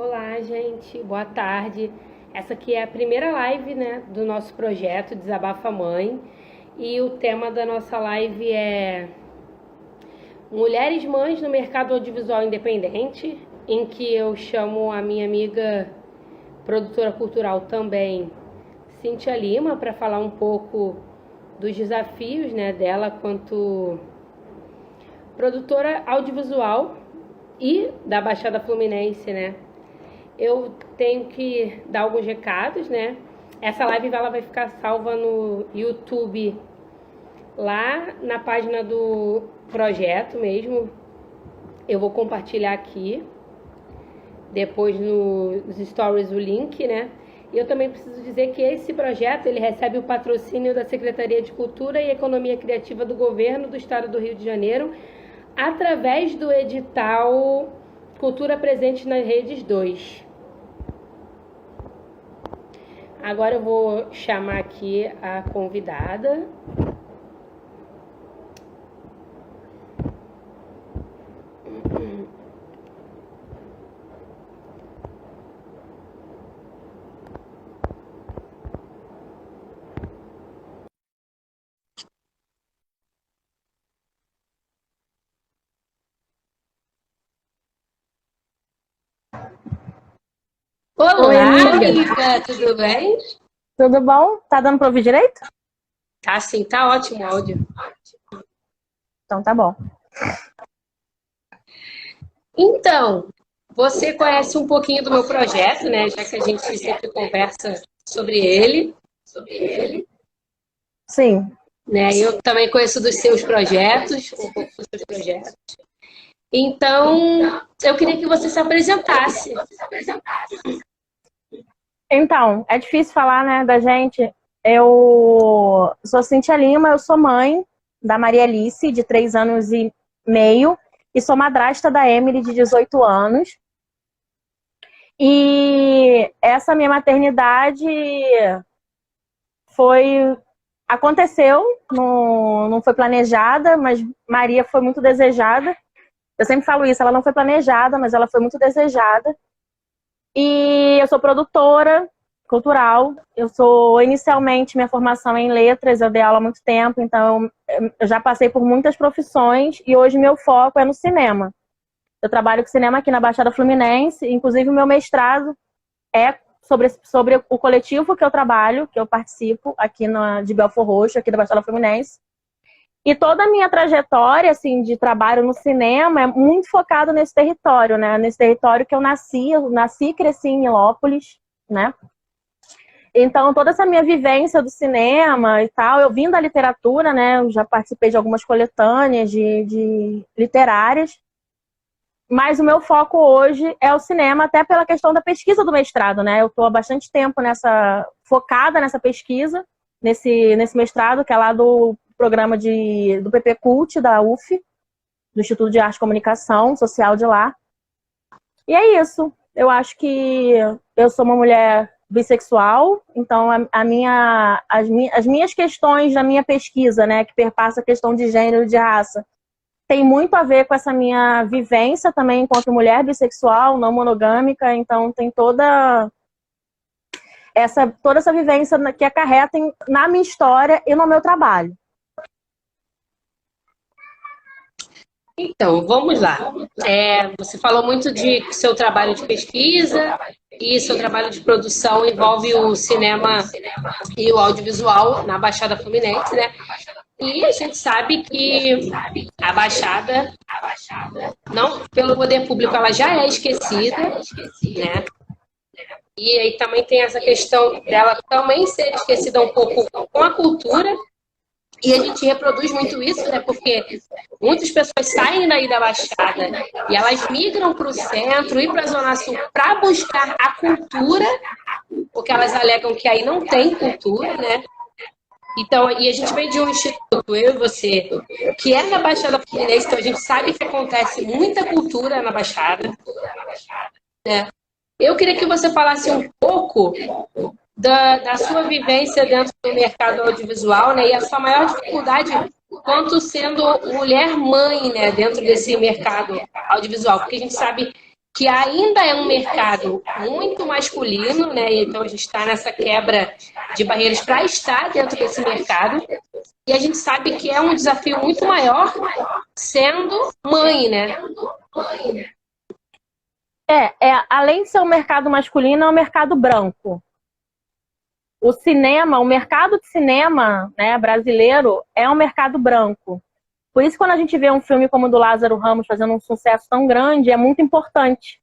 Olá, gente, boa tarde. Essa aqui é a primeira live, né, do nosso projeto Desabafa Mãe. E o tema da nossa live é Mulheres Mães no Mercado Audiovisual Independente, em que eu chamo a minha amiga produtora cultural também, Cíntia Lima, para falar um pouco dos desafios, né, dela quanto produtora audiovisual e da Baixada Fluminense, né? Eu tenho que dar alguns recados, né? Essa live ela vai ficar salva no YouTube, lá na página do projeto mesmo. Eu vou compartilhar aqui, depois nos stories o link, né? E eu também preciso dizer que esse projeto ele recebe o patrocínio da Secretaria de Cultura e Economia Criativa do Governo do Estado do Rio de Janeiro, através do edital Cultura Presente nas Redes 2. Agora eu vou chamar aqui a convidada. Olá, Oi, amiga, tudo bem? Tudo bom? Tá dando pra ouvir direito? Tá sim, tá ótimo o áudio. Então tá bom. Então, você conhece um pouquinho do meu projeto, né? Já que a gente sempre conversa sobre ele, Sim. né? Eu também conheço dos seus projetos, um pouco dos seus projetos. Então, eu queria que você se apresentasse. Então, é difícil falar, né, da gente. Eu sou Cíntia Lima, eu sou mãe da Maria Alice, de 3 anos e meio, e sou madrasta da Emily, de 18 anos. E essa minha maternidade aconteceu, não foi planejada, mas Maria foi muito desejada. Eu sempre falo isso, ela não foi planejada, mas ela foi muito desejada. E eu sou produtora cultural. Eu sou, inicialmente, minha formação é em letras, eu dei aula há muito tempo, então eu já passei por muitas profissões e hoje meu foco é no cinema. Eu trabalho com cinema aqui na Baixada Fluminense, inclusive o meu mestrado é sobre o coletivo que eu trabalho, que eu participo aqui de Belfor Roxo, aqui da Baixada Fluminense. E toda a minha trajetória, assim, de trabalho no cinema é muito focada nesse território, né? Nesse território que eu nasci e cresci em Nilópolis, né? Então, toda essa minha vivência do cinema e tal, eu vim da literatura, né? Eu já participei de algumas coletâneas de literárias. Mas o meu foco hoje é o cinema, até pela questão da pesquisa do mestrado, né? Eu estou há bastante tempo focada nessa pesquisa, nesse mestrado, que é lá do programa do PP Cult, da UF, do Instituto de Arte e Comunicação Social de lá. E é isso. Eu acho que eu sou uma mulher bissexual, então as minhas questões da minha pesquisa, né, que perpassa a questão de gênero e de raça, tem muito a ver com essa minha vivência também enquanto mulher bissexual, não monogâmica, então tem toda essa vivência que acarreta na minha história e no meu trabalho. Então, vamos lá. Você falou muito de seu trabalho de pesquisa e seu trabalho de produção envolve o cinema e o audiovisual na Baixada Fluminense, né? E a gente sabe que a Baixada, não pelo poder público, ela já é esquecida, né? E aí também tem essa questão dela também ser esquecida um pouco com a cultura. E a gente reproduz muito isso, né? Porque muitas pessoas saem daí da Baixada e elas migram para o centro e para a Zona Sul para buscar a cultura, porque elas alegam que aí não tem cultura, né? Então, e a gente vem de um instituto, eu e você, que é na Baixada Fluminense, então a gente sabe que acontece muita cultura na Baixada, né? Eu queria que você falasse um pouco da sua vivência dentro do mercado audiovisual, né? E a sua maior dificuldade quanto sendo mulher mãe, né? Dentro desse mercado audiovisual. Porque a gente sabe que ainda é um mercado muito masculino, né? Então a gente está nessa quebra de barreiras para estar dentro desse mercado. E a gente sabe que é um desafio muito maior sendo mãe, né? Além de ser um mercado masculino, é um mercado branco. O cinema, o mercado de cinema, né, brasileiro é um mercado branco. Por isso, quando a gente vê um filme como o do Lázaro Ramos fazendo um sucesso tão grande, é muito importante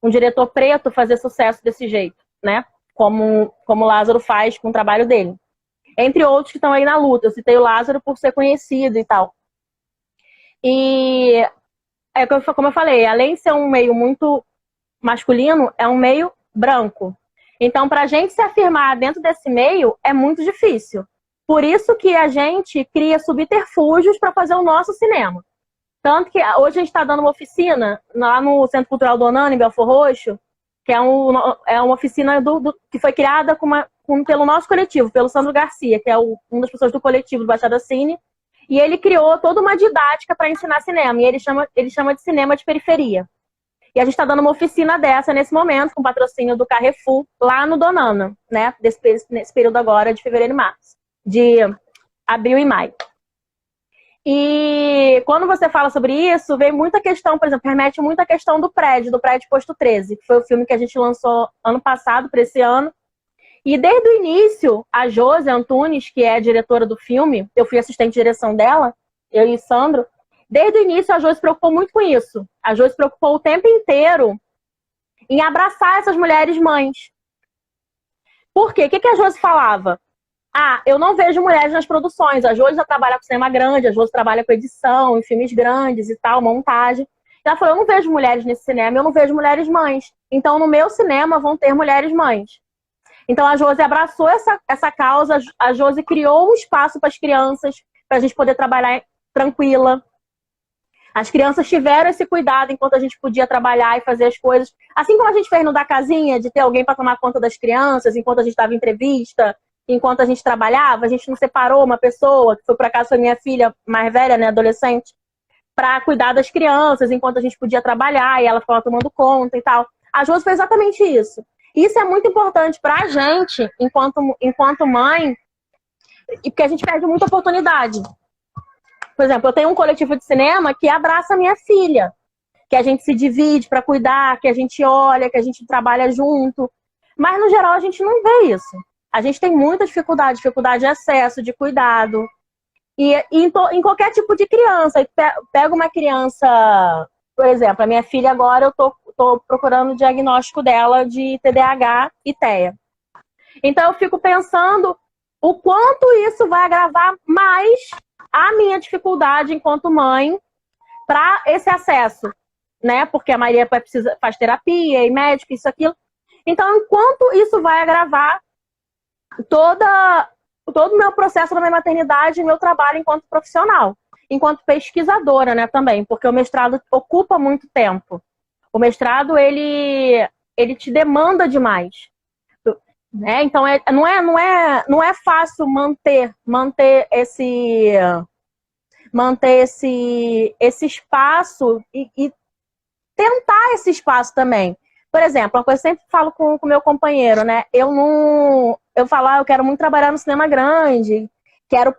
um diretor preto fazer sucesso desse jeito, né? Como o Lázaro faz com o trabalho dele. Entre outros que estão aí na luta. Eu citei o Lázaro por ser conhecido e tal. E, como eu falei, além de ser um meio muito masculino, é um meio branco. Então, para a gente se afirmar dentro desse meio, é muito difícil. Por isso que a gente cria subterfúgios para fazer o nosso cinema. Tanto que hoje a gente está dando uma oficina lá no Centro Cultural do Onana, em Belford Roxo, que é uma oficina que foi criada pelo nosso coletivo, pelo Sandro Garcia, que é uma das pessoas do coletivo do Baixada Cine. E ele criou toda uma didática para ensinar cinema. E ele chama de cinema de periferia. E a gente está dando uma oficina dessa nesse momento, com patrocínio do Carrefour, lá no Donana, né? Nesse período agora de fevereiro e março. De abril e maio. E quando você fala sobre isso, vem muita questão, por exemplo, remete muita questão do prédio Posto 13, que foi o filme que a gente lançou ano passado, para esse ano. E desde o início, a Josi Antunes, que é a diretora do filme, eu fui assistente de direção dela, eu e o Sandro, desde o início a Josi se preocupou muito com isso. A Josi se preocupou o tempo inteiro em abraçar essas mulheres mães. Por quê? O que a Josi falava? Eu não vejo mulheres nas produções. A Josi já trabalha com cinema grande, a Josi trabalha com edição, em filmes grandes e tal, montagem. Ela falou, eu não vejo mulheres nesse cinema, eu não vejo mulheres mães. Então, no meu cinema vão ter mulheres mães. Então, a Josi abraçou essa causa, a Josi criou um espaço para as crianças, para a gente poder trabalhar tranquila. As crianças tiveram esse cuidado enquanto a gente podia trabalhar e fazer as coisas. Assim como a gente fez no da casinha, de ter alguém para tomar conta das crianças, enquanto a gente estava em entrevista, enquanto a gente trabalhava, a gente não separou uma pessoa, que por acaso foi minha filha mais velha, né, adolescente, para cuidar das crianças, enquanto a gente podia trabalhar, e ela ficava tomando conta e tal. A Josi fez exatamente isso. Isso é muito importante para a gente, enquanto mãe, e porque a gente perde muita oportunidade. Por exemplo, eu tenho um coletivo de cinema que abraça a minha filha, que a gente se divide para cuidar, que a gente olha, que a gente trabalha junto. Mas, no geral, a gente não vê isso. A gente tem muita dificuldade de acesso, de cuidado. E em qualquer tipo de criança. Pega uma criança, por exemplo, a minha filha agora, eu tô procurando o diagnóstico dela de TDAH e TEA. Então eu fico pensando o quanto isso vai agravar mais a minha dificuldade enquanto mãe para esse acesso, né? Porque a Maria faz terapia e médico, isso, aquilo. Então, enquanto isso vai agravar todo o meu processo na minha maternidade e meu trabalho enquanto profissional, enquanto pesquisadora, né, também, porque o mestrado ocupa muito tempo. O mestrado, ele te demanda demais, né? Então, não é fácil manter esse espaço e tentar esse espaço também. Por exemplo, uma coisa que eu sempre falo com o meu companheiro, né? Eu falo, eu quero muito trabalhar no cinema grande, quero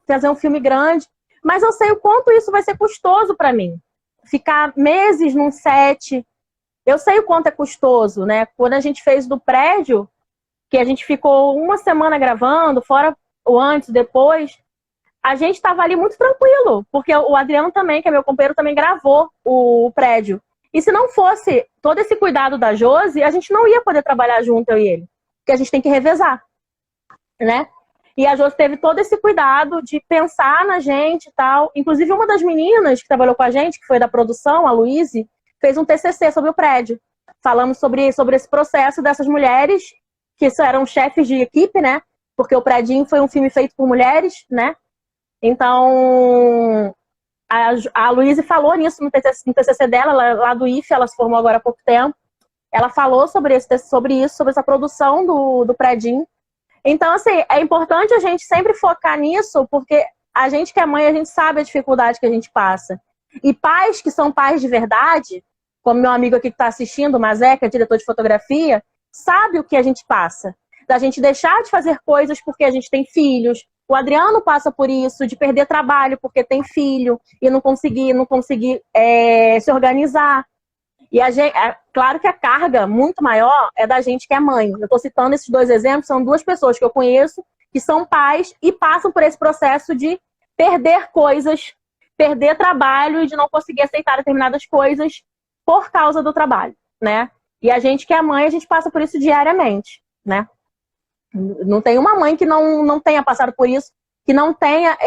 fazer um filme grande, mas eu sei o quanto isso vai ser custoso para mim. Ficar meses num set, eu sei o quanto é custoso, né? Quando a gente fez do prédio, que a gente ficou uma semana gravando, fora o antes, depois, a gente estava ali muito tranquilo, porque o Adriano também, que é meu companheiro, também gravou o prédio. E se não fosse todo esse cuidado da Josi, a gente não ia poder trabalhar junto, eu e ele. Porque a gente tem que revezar, né? E a Josi teve todo esse cuidado de pensar na gente e tal. Inclusive, uma das meninas que trabalhou com a gente, que foi da produção, a Luíse, fez um TCC sobre o prédio. Falamos sobre esse processo dessas mulheres, que eram chefes de equipe, né? Porque o Predinho foi um filme feito por mulheres, né? Então, a Luíse falou nisso no TCC dela, lá do IFE, ela se formou agora há pouco tempo. Ela falou sobre essa produção do Predinho. Então, assim, é importante a gente sempre focar nisso, porque a gente que é mãe, a gente sabe a dificuldade que a gente passa. E pais que são pais de verdade, como meu amigo aqui que está assistindo, o Mazé, que é diretor de fotografia, sabe o que a gente passa. Da gente deixar de fazer coisas porque a gente tem filhos. O Adriano passa por isso, de perder trabalho porque tem filho e não conseguir se organizar. E claro que a carga muito maior é da gente que é mãe. Eu estou citando esses 2 exemplos, são 2 pessoas que eu conheço que são pais e passam por esse processo de perder coisas, perder trabalho e de não conseguir aceitar determinadas coisas por causa do trabalho, né? E a gente que é mãe, a gente passa por isso diariamente, né? Não tem uma mãe que não tenha passado por isso, que não tenha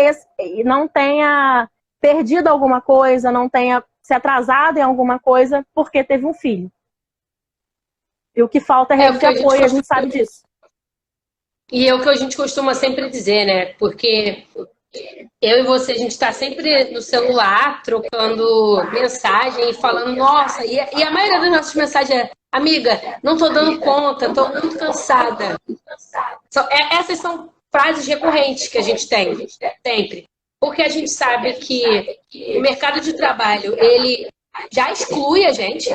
perdido alguma coisa, não tenha se atrasado em alguma coisa porque teve um filho. E o que falta é rede de apoio, a gente sabe disso. E é o que a gente costuma sempre dizer, né? Porque eu e você, a gente está sempre no celular, trocando mensagem e falando, nossa, e a maioria das nossas mensagens é, amiga, não tô dando conta, tô muito cansada. Essas são frases recorrentes que a gente tem, sempre. Porque a gente sabe que o mercado de trabalho, ele já exclui a gente.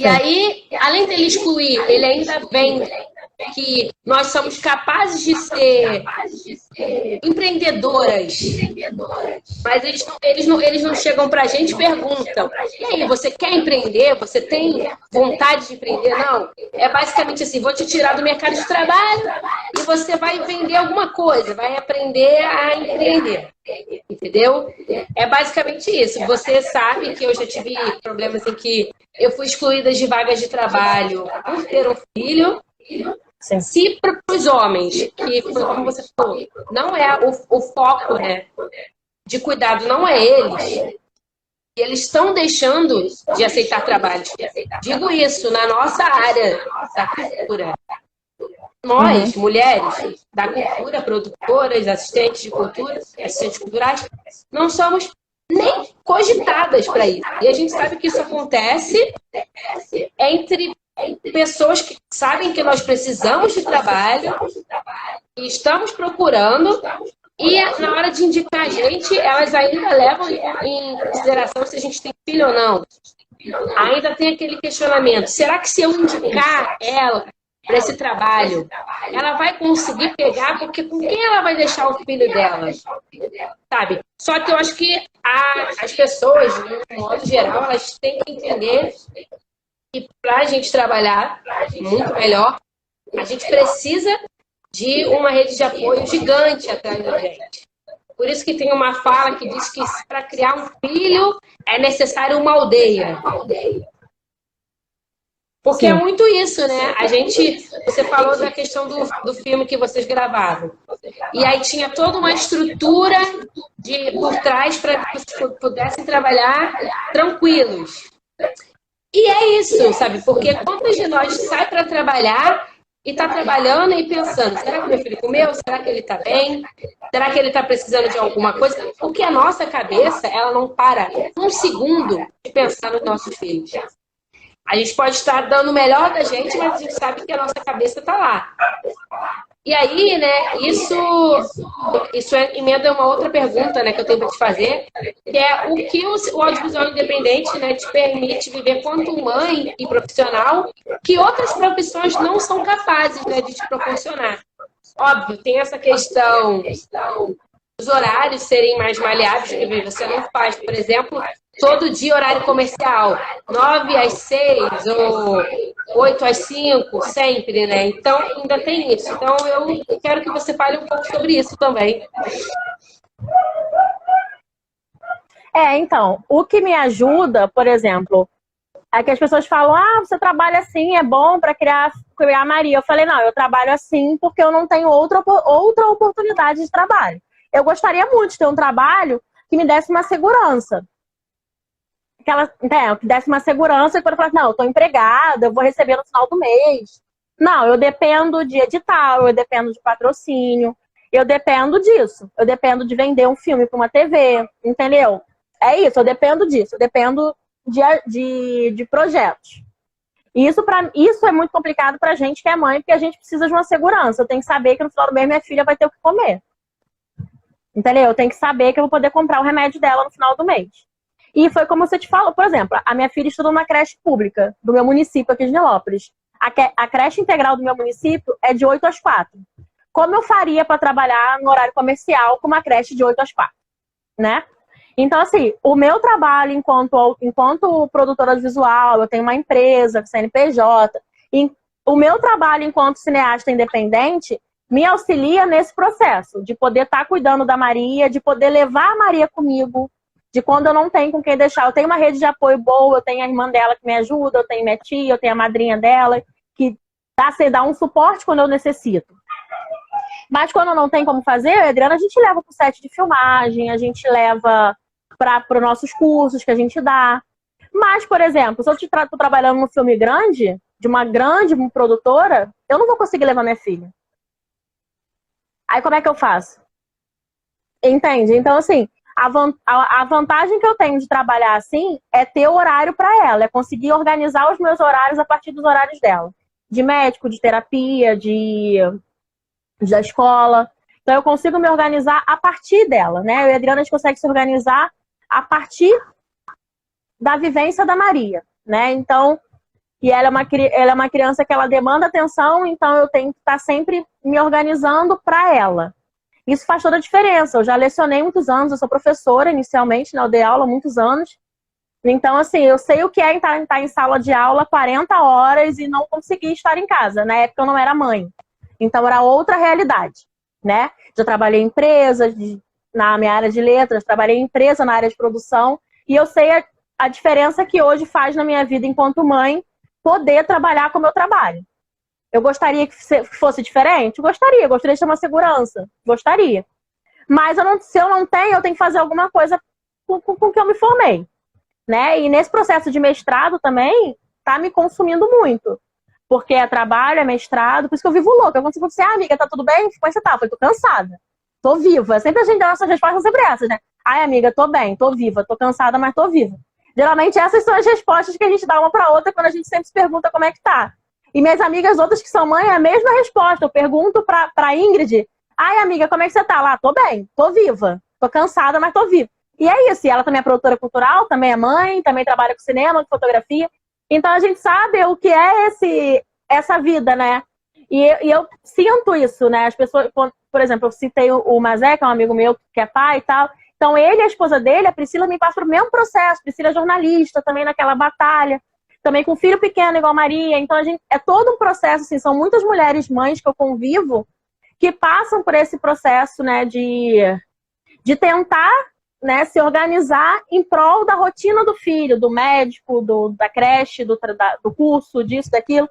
E aí, além dele excluir, ele ainda vem que nós somos capazes de ser empreendedoras, mas eles não chegam pra gente e perguntam, e aí, você quer empreender? Você tem vontade de empreender? Não. É basicamente assim, vou te tirar do mercado de trabalho e você vai vender alguma coisa, vai aprender a empreender. Entendeu? É basicamente isso. Você sabe que eu já tive problemas em que eu fui excluída de vagas de trabalho por ter um filho. Sim. Se para os homens, que foi como você falou, não é o foco, né, de cuidado, não é eles, eles estão deixando de aceitar trabalho. Digo isso, na nossa área da cultura. Nós, mulheres da cultura, produtoras, assistentes de cultura, assistentes culturais, não somos nem cogitadas para isso. E a gente sabe que isso acontece entre pessoas que sabem que nós precisamos de trabalho e estamos procurando, e na hora de indicar a gente, elas ainda levam em consideração se a gente tem filho ou não. Ainda tem aquele questionamento, será que se eu indicar ela para esse trabalho, ela vai conseguir pegar, porque com quem ela vai deixar o filho dela? Sabe? Só que eu acho que as pessoas, de um modo geral, elas têm que entender que para a gente trabalhar muito melhor, a gente precisa de uma rede de apoio gigante atrás da gente. Por isso que tem uma fala que diz que para criar um filho é necessário uma aldeia. Porque é muito isso, né? Você falou da questão do filme que vocês gravaram. E aí tinha toda uma estrutura por trás para que vocês pudessem trabalhar tranquilos. E é isso, sabe? Porque quantas de nós sai para trabalhar e está trabalhando e pensando, será que meu filho comeu? Será que ele está bem? Será que ele está precisando de alguma coisa? Porque a nossa cabeça, ela não para um segundo de pensar nos nossos filhos. A gente pode estar dando o melhor da gente, mas a gente sabe que a nossa cabeça está lá. E aí, né, isso emenda uma outra pergunta, né, que eu tenho para te fazer, que é o que o audiovisual independente, né, te permite viver quanto mãe e profissional que outras profissões não são capazes, né, de te proporcionar. Óbvio, tem essa questão dos horários serem mais maleáveis, que você não faz, por exemplo, todo dia horário comercial, 9 às 6 ou 8 às 5, sempre, né? Então, ainda tem isso. Então, eu quero que você fale um pouco sobre isso também. Então, o que me ajuda, por exemplo, é que as pessoas falam, você trabalha assim, é bom para criar a Maria. Eu falei, não, eu trabalho assim porque eu não tenho outra oportunidade de trabalho. Eu gostaria muito de ter um trabalho que me desse uma segurança. Que desse uma segurança e quando eu falasse, não, eu estou empregada, eu vou receber no final do mês. Não, eu dependo de edital, eu dependo de patrocínio, eu dependo disso. Eu dependo de vender um filme para uma TV, entendeu? É isso, eu dependo disso, eu dependo de projetos. E isso é muito complicado pra gente que é mãe, porque a gente precisa de uma segurança. Eu tenho que saber que no final do mês minha filha vai ter o que comer. Entendeu? Eu tenho que saber que eu vou poder comprar o remédio dela no final do mês. E foi como você te falou, por exemplo, a minha filha estuda numa creche pública do meu município aqui de Nilópolis. A creche integral do meu município é de 8 às 4. Como eu faria para trabalhar no horário comercial com uma creche de 8 às 4, né? Então, assim, o meu trabalho enquanto produtora visual, eu tenho uma empresa, CNPJ, e o meu trabalho enquanto cineasta independente me auxilia nesse processo de poder estar cuidando da Maria, de poder levar a Maria comigo, de quando eu não tenho com quem deixar. Eu tenho uma rede de apoio boa, eu tenho a irmã dela que me ajuda, eu tenho minha tia, eu tenho a madrinha dela, que dá um suporte quando eu necessito. Mas quando não tem como fazer, a Adriana, a gente leva para o set de filmagem, a gente leva para os nossos cursos que a gente dá. Mas, por exemplo, se eu estou trabalhando num filme grande, de uma grande produtora, eu não vou conseguir levar minha filha. Aí como é que eu faço? Entende? Então, assim, a vantagem que eu tenho de trabalhar assim é ter horário para ela, é conseguir organizar os meus horários a partir dos horários dela. De médico, de terapia, da escola. Então, eu consigo me organizar a partir dela, né? Eu e a Adriana, a gente consegue se organizar a partir da vivência da Maria, né? Então, e ela é uma criança que ela demanda atenção, então eu tenho que estar sempre me organizando para ela. Isso faz toda a diferença. Eu já lecionei muitos anos, eu sou professora inicialmente, né? Eu dei aula há muitos anos. Então, assim, eu sei o que é estar em sala de aula 40 horas e não conseguir estar em casa. Na época eu não era mãe. Então era outra realidade, né? Já trabalhei em empresas, na minha área de letras, trabalhei em empresa na área de produção, e eu sei a diferença que hoje faz na minha vida enquanto mãe poder trabalhar como eu trabalho. Eu gostaria que fosse diferente? Gostaria de ter uma segurança, gostaria. Mas se eu não tenho, eu tenho que fazer alguma coisa com que eu me formei, né? E nesse processo de mestrado também, tá me consumindo muito. Porque é trabalho, é mestrado, por isso que eu vivo louca. Quando você fala assim, amiga, tá tudo bem? Como é que você tá? Eu falei, tô cansada, tô viva. Sempre a gente dá nossas respostas sempre essas, né? Ai, amiga, tô bem, tô viva, tô cansada, mas tô viva. Geralmente essas são as respostas que a gente dá uma pra outra quando a gente sempre se pergunta como é que tá. E minhas amigas outras que são mães, é a mesma resposta. Eu pergunto pra Ingrid, ai, amiga, como é que você tá? Lá, tô bem, tô viva, tô cansada, mas tô viva. E é isso, e ela também é produtora cultural, também é mãe, também trabalha com cinema, com fotografia. Então a gente sabe o que é essa vida, né? E eu sinto isso, né? As pessoas, por exemplo, eu citei o Mazé, que é um amigo meu que é pai e tal. Então ele e a esposa dele, a Priscila, me passam pelo mesmo processo. Priscila é jornalista, também naquela batalha. Também com filho pequeno, igual Maria. Então é todo um processo, assim, são muitas mulheres mães que eu convivo que passam por esse processo, né, de tentar, né, se organizar em prol da rotina do filho, do médico, da creche, do curso, disso, daquilo.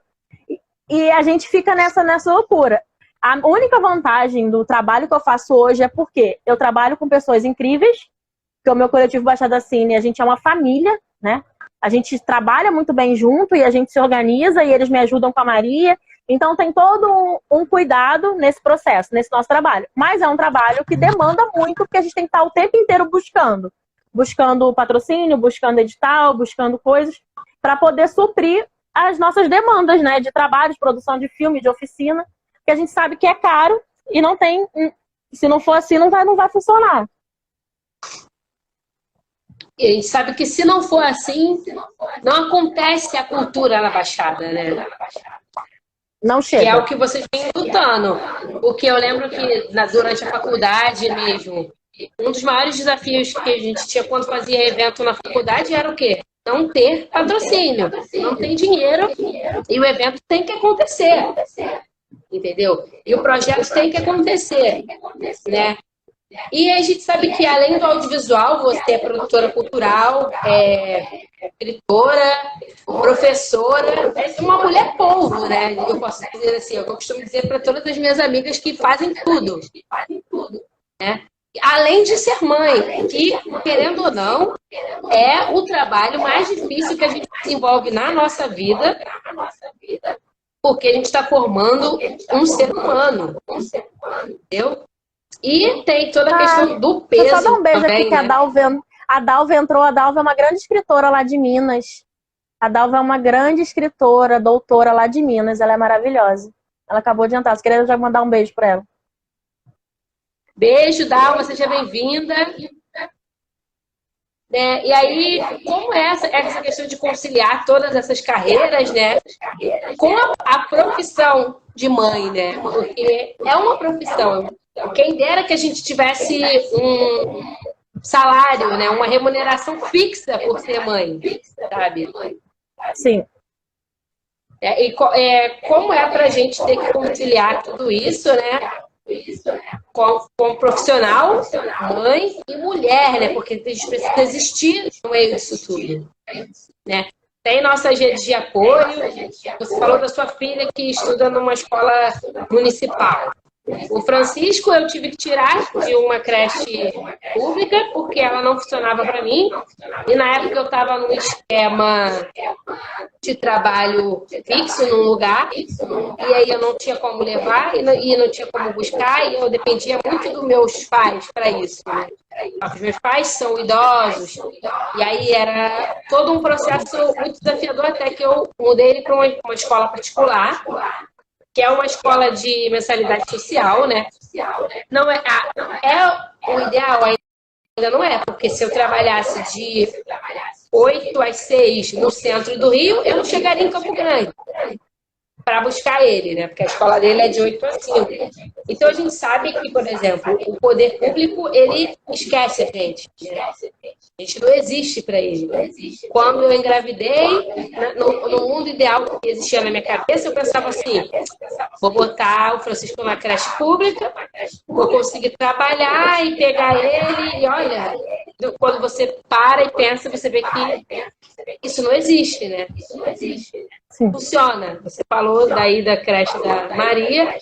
E a gente fica nessa loucura. A única vantagem do trabalho que eu faço hoje é porque eu trabalho com pessoas incríveis, que o meu coletivo Baixada Cine, a gente é uma família, né? A gente trabalha muito bem junto e a gente se organiza e eles me ajudam com a Maria. Então tem todo um cuidado nesse processo, nesse nosso trabalho. Mas é um trabalho que demanda muito, porque a gente tem que estar o tempo inteiro buscando patrocínio, buscando edital, buscando coisas para poder suprir as nossas demandas, né, de trabalho, de produção de filme, de oficina, que a gente sabe que é caro e não tem, se não for assim, não vai funcionar. E a gente sabe que se não for assim, não acontece a cultura na Baixada, né? Não chega. Que é o que vocês vêm lutando. Porque eu lembro que durante a faculdade mesmo, um dos maiores desafios que a gente tinha quando fazia evento na faculdade era o quê? Não ter patrocínio. Não tem dinheiro e o evento tem que acontecer. Entendeu? E o projeto tem que acontecer, né? E a gente sabe que além do audiovisual, você é produtora cultural, escritora, professora, é uma mulher polvo, né? Eu posso dizer assim, eu costumo dizer para todas as minhas amigas que fazem tudo, né? Além de ser mãe, que, querendo ou não, é o trabalho mais difícil que a gente desenvolve na nossa vida, porque a gente está formando um ser humano, entendeu? E tem toda a questão do peso. Só dar um beijo também, aqui, que né? a Dalva entrou. A Dalva é uma grande escritora lá de Minas. A Dalva é uma grande escritora, doutora lá de Minas. Ela é maravilhosa. Ela acabou de entrar. Você queria já mandar um beijo para ela. Beijo, Dalva, seja bem-vinda. né? E aí, como é essa questão de conciliar todas essas carreiras, né, com a profissão de mãe, né? Porque é uma profissão. Quem dera que a gente tivesse um salário, né, uma remuneração fixa por ser mãe, sabe? Sim. Como é para a gente ter que conciliar tudo isso, né? Com profissional, mãe e mulher, né? Porque a gente precisa existir no meio disso tudo, né? Tem nossas redes de apoio. Você falou da sua filha que estuda numa escola municipal. O Francisco eu tive que tirar de uma creche pública porque ela não funcionava para mim. E na época eu estava num esquema de trabalho fixo num lugar, e aí eu não tinha como levar e não tinha como buscar, e eu dependia muito dos meus pais para isso, né? Os meus pais são idosos, e aí era todo um processo muito desafiador, até que eu mudei ele para uma escola particular, que é uma escola de mensalidade social, né? Não é o ideal, ainda não é, porque se eu trabalhasse de 8 às 6 no centro do Rio, eu não chegaria em Campo Grande para buscar ele, né? Porque a escola dele é de 8 a 5. Então a gente sabe que, por exemplo, o poder público, ele esquece a gente, né? A gente não existe para ele. Quando eu engravidei, no mundo ideal que existia na minha cabeça, eu pensava assim, vou botar o Francisco na creche pública, vou conseguir trabalhar e pegar ele, e olha, quando você para e pensa, você vê que isso não existe, né? Sim. Funciona. Você falou daí da creche da Maria,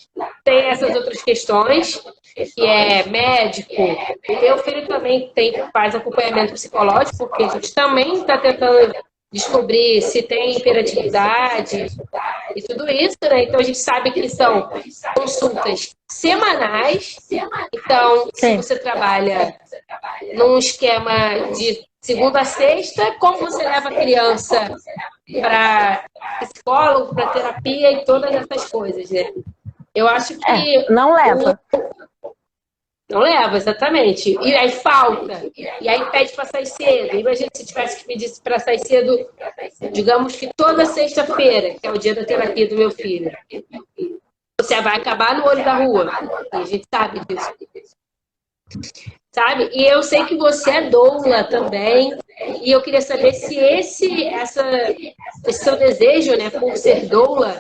tem essas outras questões, que é médico. O meu filho também faz acompanhamento psicológico, porque a gente também está tentando descobrir se tem hiperatividade e tudo isso, né? Então a gente sabe que são consultas semanais. Então, se você trabalha num esquema de segunda a sexta, como você leva a criança para psicólogo, para terapia e todas essas coisas, né? Eu acho que não leva. Não leva, exatamente. E aí falta. E aí pede para sair cedo. Imagina se tivesse que pedir para sair cedo, digamos que toda sexta-feira, que é o dia da terapia do meu filho. Você vai acabar no olho da rua. E a gente sabe disso. Sabe? E eu sei que você é doula também. E eu queria saber se esse seu desejo, né, por ser doula,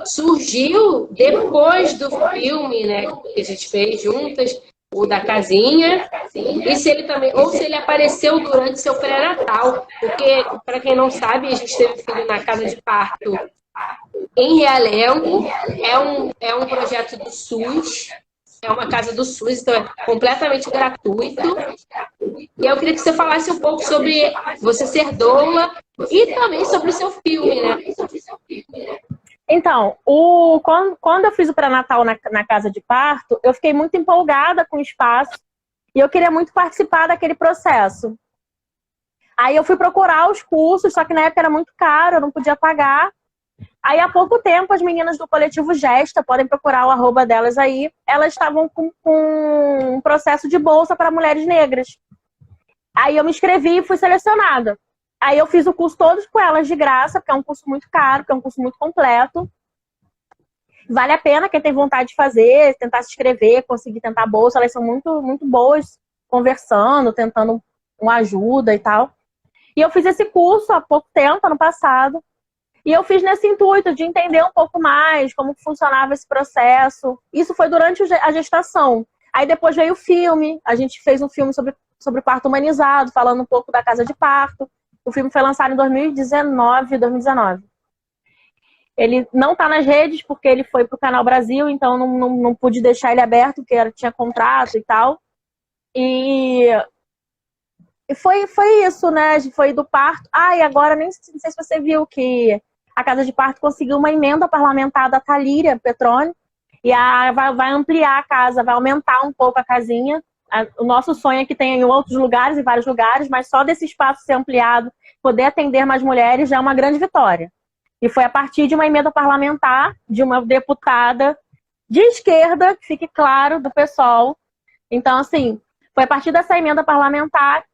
surgiu depois do filme, né, que a gente fez juntas, o da casinha, e se ele também, ou se ele apareceu durante seu pré-natal, porque, para quem não sabe, a gente teve filho na casa de parto em Realengo, é um projeto do SUS, é uma casa do SUS, então é completamente gratuito. E eu queria que você falasse um pouco sobre você ser doula e também sobre o seu filme, né? Então, quando eu fiz o pré-natal na casa de parto, eu fiquei muito empolgada com o espaço e eu queria muito participar daquele processo. Aí eu fui procurar os cursos, só que na época era muito caro, eu não podia pagar. Aí há pouco tempo, as meninas do coletivo Gesta, podem procurar o arroba delas aí, elas estavam com um processo de bolsa para mulheres negras. Aí eu me inscrevi e fui selecionada. Aí eu fiz o curso todos com elas de graça, porque é um curso muito caro, porque é um curso muito completo. Vale a pena quem tem vontade de fazer, tentar se inscrever, conseguir tentar bolsa. Elas são muito, muito boas, conversando, tentando uma ajuda e tal. E eu fiz esse curso há pouco tempo, ano passado. E eu fiz nesse intuito de entender um pouco mais como funcionava esse processo. Isso foi durante a gestação. Aí depois veio o filme, a gente fez um filme sobre parto humanizado, falando um pouco da casa de parto. O filme foi lançado em 2019. Ele não está nas redes porque ele foi para o Canal Brasil, então não pude deixar ele aberto, porque tinha contrato e tal. E foi isso, né? Foi do parto. E agora, não sei se você viu que a Casa de Parto conseguiu uma emenda parlamentar da Thalíria Petroni e vai ampliar a casa, vai aumentar um pouco a casinha. O nosso sonho é que tenha em outros lugares, em vários lugares, mas só desse espaço ser ampliado, poder atender mais mulheres, já é uma grande vitória. E foi a partir de uma emenda parlamentar de uma deputada de esquerda, que fique claro, do PSOL. Então, assim, foi a partir dessa emenda parlamentar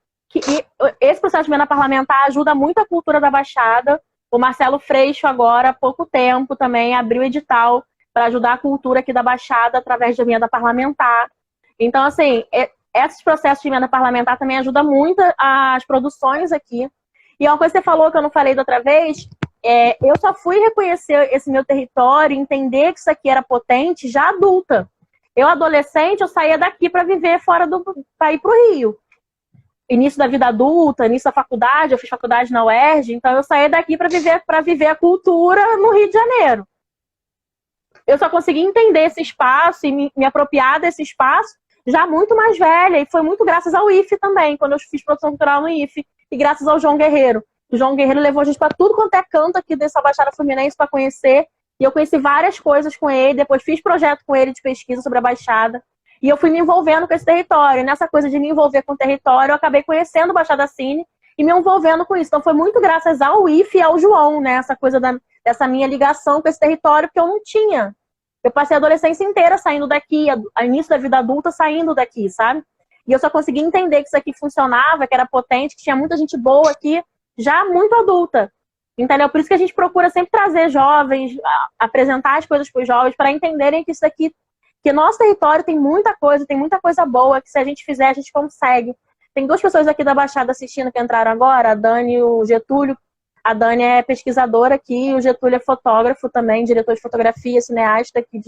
esse processo de emenda parlamentar ajuda muito a cultura da Baixada. O Marcelo Freixo, agora, há pouco tempo, também abriu edital para ajudar a cultura aqui da Baixada através de emenda parlamentar. Então, assim, esses processos de emenda parlamentar também ajudam muito as produções aqui. E uma coisa que você falou que eu não falei da outra vez, eu só fui reconhecer esse meu território, entender que isso aqui era potente já adulta. Eu, adolescente, eu saía daqui para viver para ir para o Rio. Início da vida adulta, início da faculdade, eu fiz faculdade na UERJ, então eu saí daqui para viver a cultura no Rio de Janeiro. Eu só consegui entender esse espaço e me apropriar desse espaço já muito mais velha, e foi muito graças ao IFE também, quando eu fiz produção cultural no IFE, e graças ao João Guerreiro. O João Guerreiro levou a gente para tudo quanto é canto aqui dessa Baixada Fluminense para conhecer, e eu conheci várias coisas com ele, depois fiz projeto com ele de pesquisa sobre a Baixada. E eu fui me envolvendo com esse território. Nessa coisa de me envolver com o território, eu acabei conhecendo o Baixada Cine e me envolvendo com isso. Então foi muito graças ao IFE e ao João, né? Essa coisa dessa minha ligação com esse território, que eu não tinha. Eu passei a adolescência inteira saindo daqui, a início da vida adulta saindo daqui, sabe? E eu só consegui entender que isso aqui funcionava, que era potente, que tinha muita gente boa aqui, já muito adulta. Entendeu? Por isso que a gente procura sempre trazer jovens, apresentar as coisas para os jovens, para entenderem que isso aqui, que nosso território tem muita coisa boa, que se a gente fizer, a gente consegue. Tem duas pessoas aqui da Baixada assistindo que entraram agora, a Dani e o Getúlio. A Dani é pesquisadora aqui, o Getúlio é fotógrafo também, diretor de fotografia, cineasta aqui.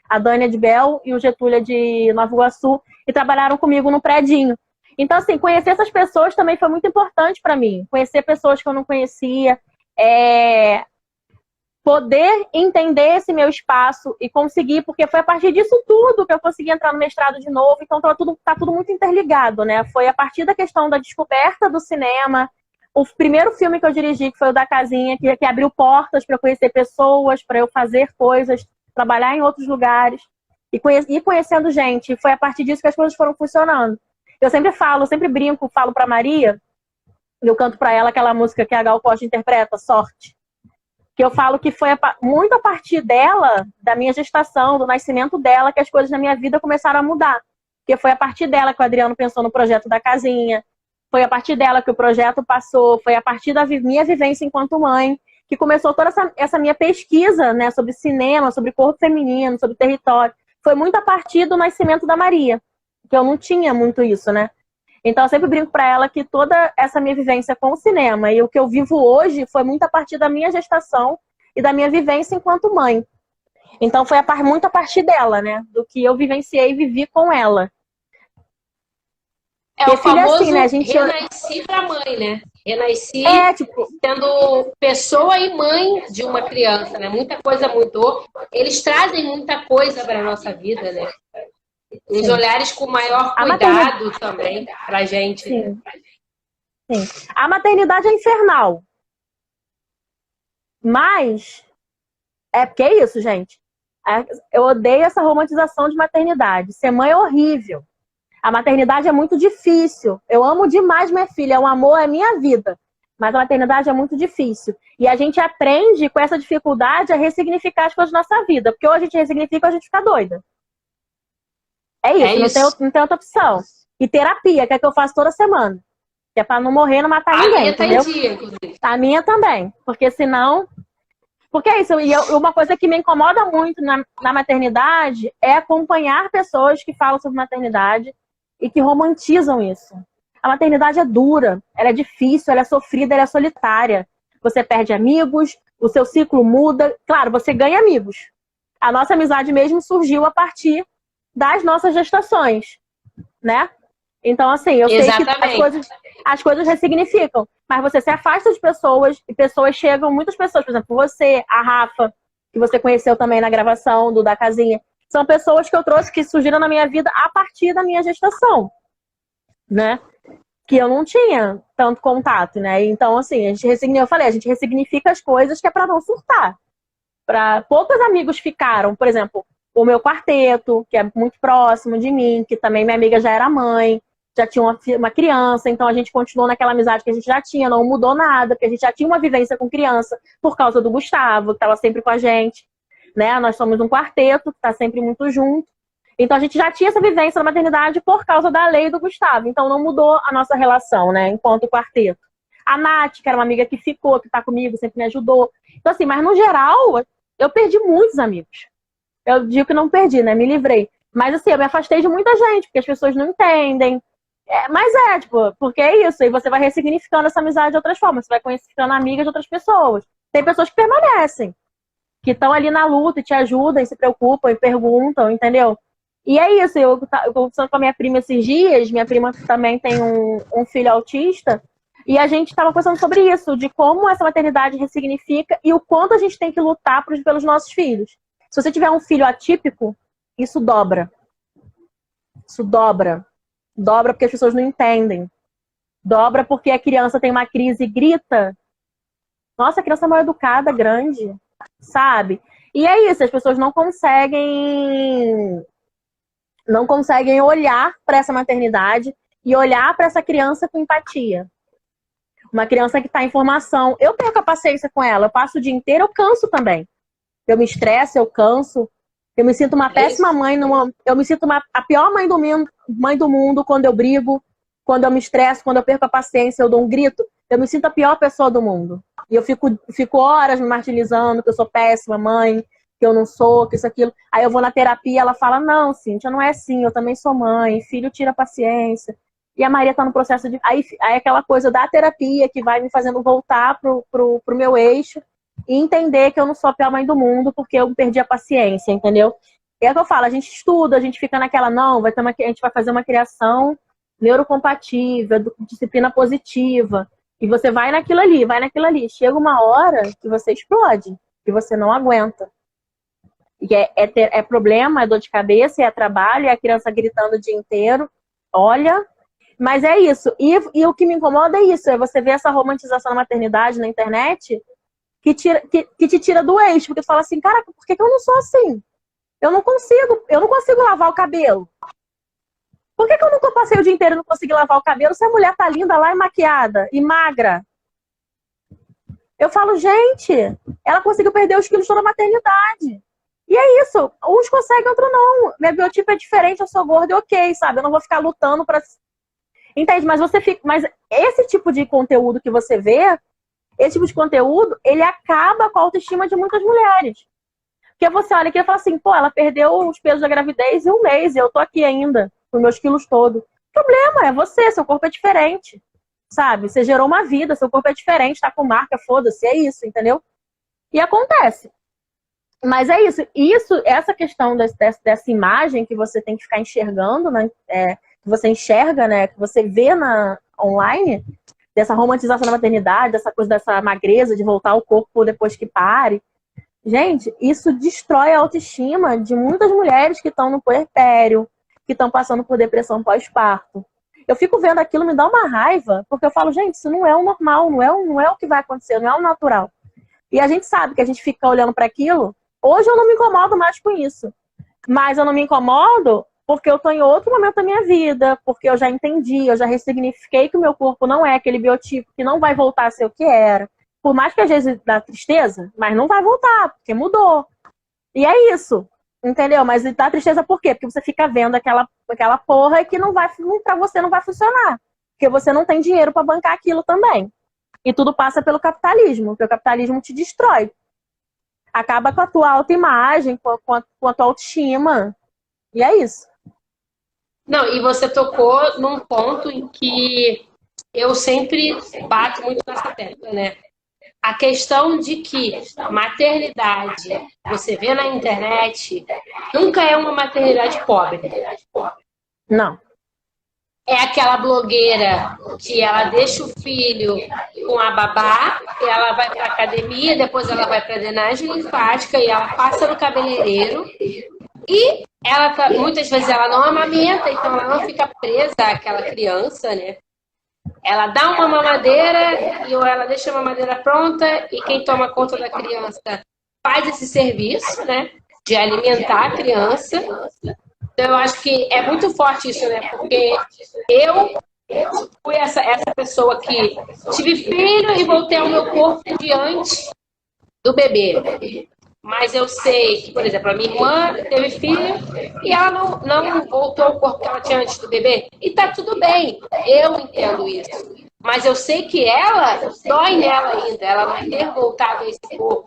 A Dani é de Bel e o Getúlio é de Nova Iguaçu, e trabalharam comigo no predinho. Então, assim, conhecer essas pessoas também foi muito importante para mim. Conhecer pessoas que eu não conhecia, poder entender esse meu espaço e conseguir, porque foi a partir disso tudo que eu consegui entrar no mestrado de novo, então tá tudo muito interligado, né? Foi a partir da questão da descoberta do cinema, o primeiro filme que eu dirigi, que foi o da Casinha, que abriu portas para eu conhecer pessoas, para eu fazer coisas, trabalhar em outros lugares, e ir conhecendo gente, e foi a partir disso que as coisas foram funcionando. Eu sempre brinco, falo pra Maria, e eu canto pra ela aquela música que a Gal Costa interpreta, Sorte. Que eu falo que foi muito a partir dela, da minha gestação, do nascimento dela, que as coisas na minha vida começaram a mudar. Porque foi a partir dela que o Adriano pensou no projeto da Casinha, foi a partir dela que o projeto passou, foi a partir da minha vivência enquanto mãe, que começou toda essa minha pesquisa, né, sobre cinema, sobre corpo feminino, sobre território. Foi muito a partir do nascimento da Maria, que eu não tinha muito isso, né? Então, eu sempre brinco para ela que toda essa minha vivência com o cinema e o que eu vivo hoje foi muito a partir da minha gestação e da minha vivência enquanto mãe. Então, foi muito a partir dela, né? Do que eu vivenciei e vivi com ela. O famoso assim, né? Renasci pra mãe, né? Renasci sendo pessoa e mãe de uma criança, né? Muita coisa mudou. Eles trazem muita coisa para nossa vida, né? Os olhares com maior cuidado também pra gente. Sim. Sim. A maternidade é infernal. Mas porque é isso, gente. Eu odeio essa romantização de maternidade. Ser mãe é horrível. A maternidade é muito difícil. Eu amo demais minha filha. O amor é minha vida. Mas a maternidade é muito difícil. E a gente aprende com essa dificuldade a ressignificar as coisas da nossa vida. Porque ou a gente ressignifica ou a gente fica doida. É isso. Não tem outra opção. E terapia, que é que eu faço toda semana. Que é pra não morrer, não matar ninguém, entendeu? A minha também. Porque senão... Porque é isso. E uma coisa que me incomoda muito na maternidade é acompanhar pessoas que falam sobre maternidade e que romantizam isso. A maternidade é dura, ela é difícil, ela é sofrida, ela é solitária. Você perde amigos, o seu ciclo muda. Claro, você ganha amigos. A nossa amizade mesmo surgiu a partir das nossas gestações, né? Então, assim, eu sei que as coisas ressignificam. Mas você se afasta de pessoas e pessoas chegam, muitas pessoas, por exemplo, você, a Rafa, que você conheceu também na gravação da Casinha, são pessoas que eu trouxe que surgiram na minha vida a partir da minha gestação, né? Que eu não tinha tanto contato, né? Então, assim, a gente ressignifica as coisas que é pra não surtar. Poucos amigos ficaram, por exemplo, o meu quarteto, que é muito próximo de mim, que também minha amiga já era mãe, já tinha uma criança, então a gente continuou naquela amizade que a gente já tinha, não mudou nada, porque a gente já tinha uma vivência com criança por causa do Gustavo, que estava sempre com a gente, né? Nós somos um quarteto, que está sempre muito junto. Então a gente já tinha essa vivência da maternidade por causa da lei do Gustavo. Então não mudou a nossa relação, né, enquanto quarteto. A Nath, que era uma amiga que ficou, que tá comigo, sempre me ajudou. Então assim, mas no geral, eu perdi muitos amigos. Eu digo que não perdi, né, me livrei. Mas assim, eu me afastei de muita gente, porque as pessoas não entendem. Mas tipo, porque é isso. E você vai ressignificando essa amizade de outras formas. Você vai ficando amiga de outras pessoas. Tem pessoas que permanecem, que estão ali na luta e te ajudam, e se preocupam e perguntam, entendeu? E é isso. Eu conversando com a minha prima esses dias. Minha prima também tem um filho autista. E a gente estava conversando sobre isso, de como essa maternidade ressignifica e o quanto a gente tem que lutar pelos nossos filhos. Se você tiver um filho atípico, isso dobra. Isso dobra. Dobra porque as pessoas não entendem. Dobra porque a criança tem uma crise e grita. Nossa, a criança é mal educada, grande, sabe? E é isso, as pessoas não conseguem olhar para essa maternidade e olhar para essa criança com empatia. Uma criança que está em formação, eu perco a paciência com ela, eu passo o dia inteiro, eu canso também. Eu me estresso, eu canso. Eu me sinto uma péssima mãe, eu me sinto a pior mãe do mundo quando eu brigo, quando eu me estresso, quando eu perco a paciência, eu dou um grito. Eu me sinto a pior pessoa do mundo. E eu fico horas me martirizando que eu sou péssima mãe, que eu não sou, que isso, aquilo. Aí eu vou na terapia, ela fala, não, Cíntia, não é assim, eu também sou mãe, filho tira a paciência. E a Maria tá no processo de... Aí aquela coisa da terapia que vai me fazendo voltar pro meu eixo. E entender que eu não sou a pior mãe do mundo porque eu perdi a paciência, entendeu? E é o que eu falo, a gente estuda, a gente fica naquela, não, a gente vai fazer uma criação neurocompatível, disciplina positiva, e você vai naquilo ali. Chega uma hora que você explode, que você não aguenta. E é problema, é dor de cabeça, é trabalho, é a criança gritando o dia inteiro. Olha, mas é isso. E o que me incomoda é isso, é você ver essa romantização da maternidade na internet que te tira do eixo, porque tu fala assim, cara, por que eu não sou assim? Eu não consigo lavar o cabelo. Por que eu nunca passei o dia inteiro e não consegui lavar o cabelo se a mulher tá linda lá e maquiada e magra? Eu falo, gente, ela conseguiu perder os quilos toda a maternidade. E é isso, uns conseguem, outros não. Meu biotipo é diferente, eu sou gorda e ok, sabe? Eu não vou ficar lutando pra... Entende? Mas esse tipo de conteúdo que você vê, esse tipo de conteúdo, ele acaba com a autoestima de muitas mulheres. Porque você olha aqui e fala assim, pô, ela perdeu os pesos da gravidez em um mês e eu tô aqui ainda, com meus quilos todos. O problema é você, seu corpo é diferente, sabe? Você gerou uma vida, seu corpo é diferente, tá com marca, foda-se, é isso, entendeu? E acontece. Mas é isso. Essa questão dessa imagem que você tem que ficar enxergando, né? Que você enxerga, né? Que você vê online, dessa romantização da maternidade, dessa coisa dessa magreza, de voltar ao corpo depois que pare. Gente, isso destrói a autoestima de muitas mulheres que estão no puerpério, que estão passando por depressão pós-parto. Eu fico vendo aquilo, me dá uma raiva, porque eu falo, gente, isso não é o normal, não é o que vai acontecer, não é o natural. E a gente sabe que a gente fica olhando para aquilo. Hoje eu não me incomodo mais com isso. Mas eu não me incomodo porque eu estou em outro momento da minha vida, porque eu já entendi, eu já ressignifiquei que o meu corpo não é aquele biotipo, que não vai voltar a ser o que era. Por mais que às vezes dá tristeza, mas não vai voltar, porque mudou. E é isso, entendeu? Mas dá tristeza por quê? Porque você fica vendo aquela porra que pra você não vai funcionar. Porque você não tem dinheiro para bancar aquilo também. E tudo passa pelo capitalismo, porque o capitalismo te destrói. Acaba com a tua autoimagem, com a tua autoestima. E é isso. Não, e você tocou num ponto em que eu sempre bato muito nessa tecla, né? A questão de que maternidade, você vê na internet, nunca é uma maternidade pobre. Não. É aquela blogueira que ela deixa o filho com a babá, ela vai para academia, depois ela vai para drenagem linfática e ela passa no cabeleireiro. E muitas vezes ela não amamenta, então ela não fica presa àquela criança, né? Ela dá uma mamadeira ou ela deixa a mamadeira pronta e quem toma conta da criança faz esse serviço, né? De alimentar a criança. Então eu acho que é muito forte isso, né? Porque eu fui essa pessoa que tive filho e voltei ao meu corpo diante do bebê. Mas eu sei que, por exemplo, a minha irmã teve filho e ela não voltou ao corpo que ela tinha antes do bebê. E tá tudo bem, eu entendo isso. Mas eu sei que ela, dói nela ainda, ela não ter voltado a esse corpo.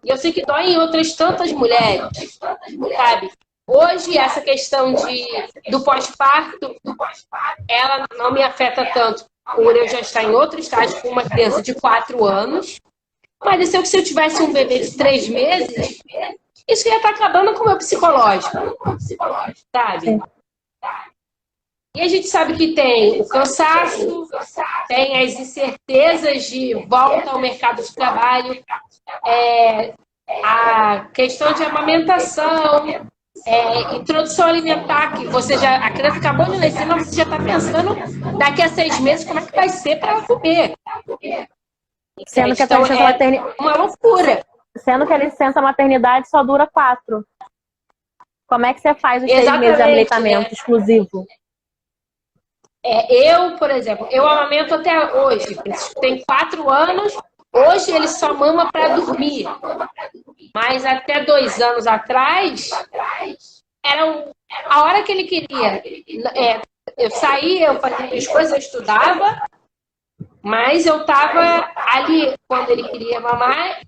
E eu sei que dói em outras tantas mulheres, sabe? Hoje, essa questão do pós-parto, ela não me afeta tanto, por eu já estar em outro estágio com uma criança de 4 anos. Mas se eu tivesse um bebê de 3 meses, isso ia estar acabando com o meu psicológico, sabe? Sim. E a gente sabe que tem o cansaço, tem as incertezas de volta ao mercado de trabalho, a questão de amamentação, introdução alimentar, que a criança acabou de nascer, mas você já está pensando daqui a 6 meses como é que vai ser para ela comer. Sendo que a licença maternidade, uma loucura. Sendo que a licença maternidade só dura 4. Como é que você faz os 6 meses de aleitamento exclusivo? Eu, por exemplo, eu amamento até hoje. Tem 4 anos. Hoje ele só mama para dormir. Mas até 2 anos atrás, era a hora que ele queria. Eu saía, eu fazia minhas coisas, eu estudava. Mas eu estava ali, quando ele queria mamar,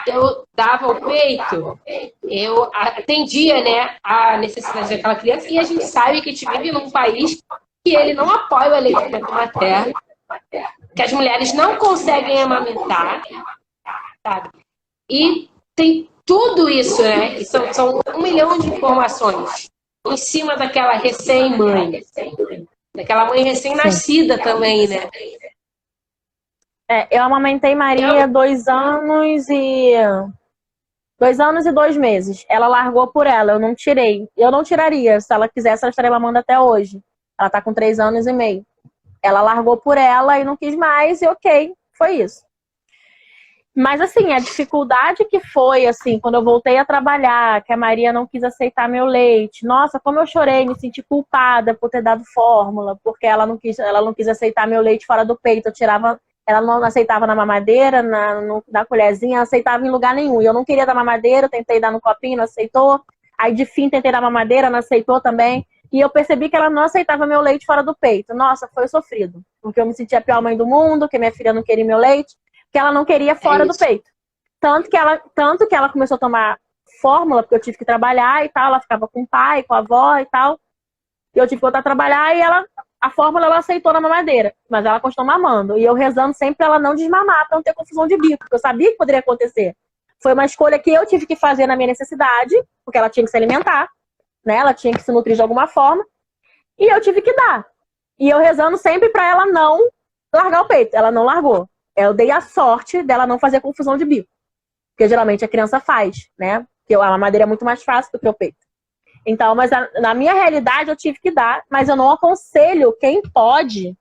eu dava o peito, eu atendia, né, a necessidade daquela criança, e a gente sabe que a gente vive num país que ele não apoia o aleitamento materno, que as mulheres não conseguem amamentar, sabe? E tem tudo isso, né? E são 1 milhão de informações em cima daquela recém-mãe, daquela mãe recém-nascida também, né? Eu amamentei Maria 2 anos e 2 meses. Ela largou por ela, eu não tirei. Eu não tiraria. Se ela quisesse, ela estaria mamando até hoje. Ela tá com 3 anos e meio. Ela largou por ela e não quis mais, e ok, foi isso. Mas assim, a dificuldade que foi, assim, quando eu voltei a trabalhar, que a Maria não quis aceitar meu leite. Nossa, como eu chorei, me senti culpada por ter dado fórmula, porque ela não quis aceitar meu leite fora do peito. Eu tirava. Ela não aceitava na mamadeira, na colherzinha, ela aceitava em lugar nenhum. E eu não queria dar mamadeira, tentei dar no copinho, não aceitou. Aí de fim tentei dar mamadeira, não aceitou também. E eu percebi que ela não aceitava meu leite fora do peito. Nossa, foi sofrido. Porque eu me sentia a pior mãe do mundo, que minha filha não queria meu leite, que ela não queria fora do peito. Tanto que ela começou a tomar fórmula, porque eu tive que trabalhar e tal. Ela ficava com o pai, com a avó e tal. E eu tive que voltar a trabalhar e a fórmula ela aceitou na mamadeira, mas ela continuou mamando. E eu rezando sempre pra ela não desmamar, pra não ter confusão de bico, porque eu sabia que poderia acontecer. Foi uma escolha que eu tive que fazer na minha necessidade, porque ela tinha que se alimentar, né? Ela tinha que se nutrir de alguma forma. E eu tive que dar. E eu rezando sempre pra ela não largar o peito. Ela não largou. Eu dei a sorte dela não fazer confusão de bico. Porque geralmente a criança faz, né? Porque a mamadeira é muito mais fácil do que o peito. Então, mas na minha realidade eu tive que dar, mas eu não aconselho quem pode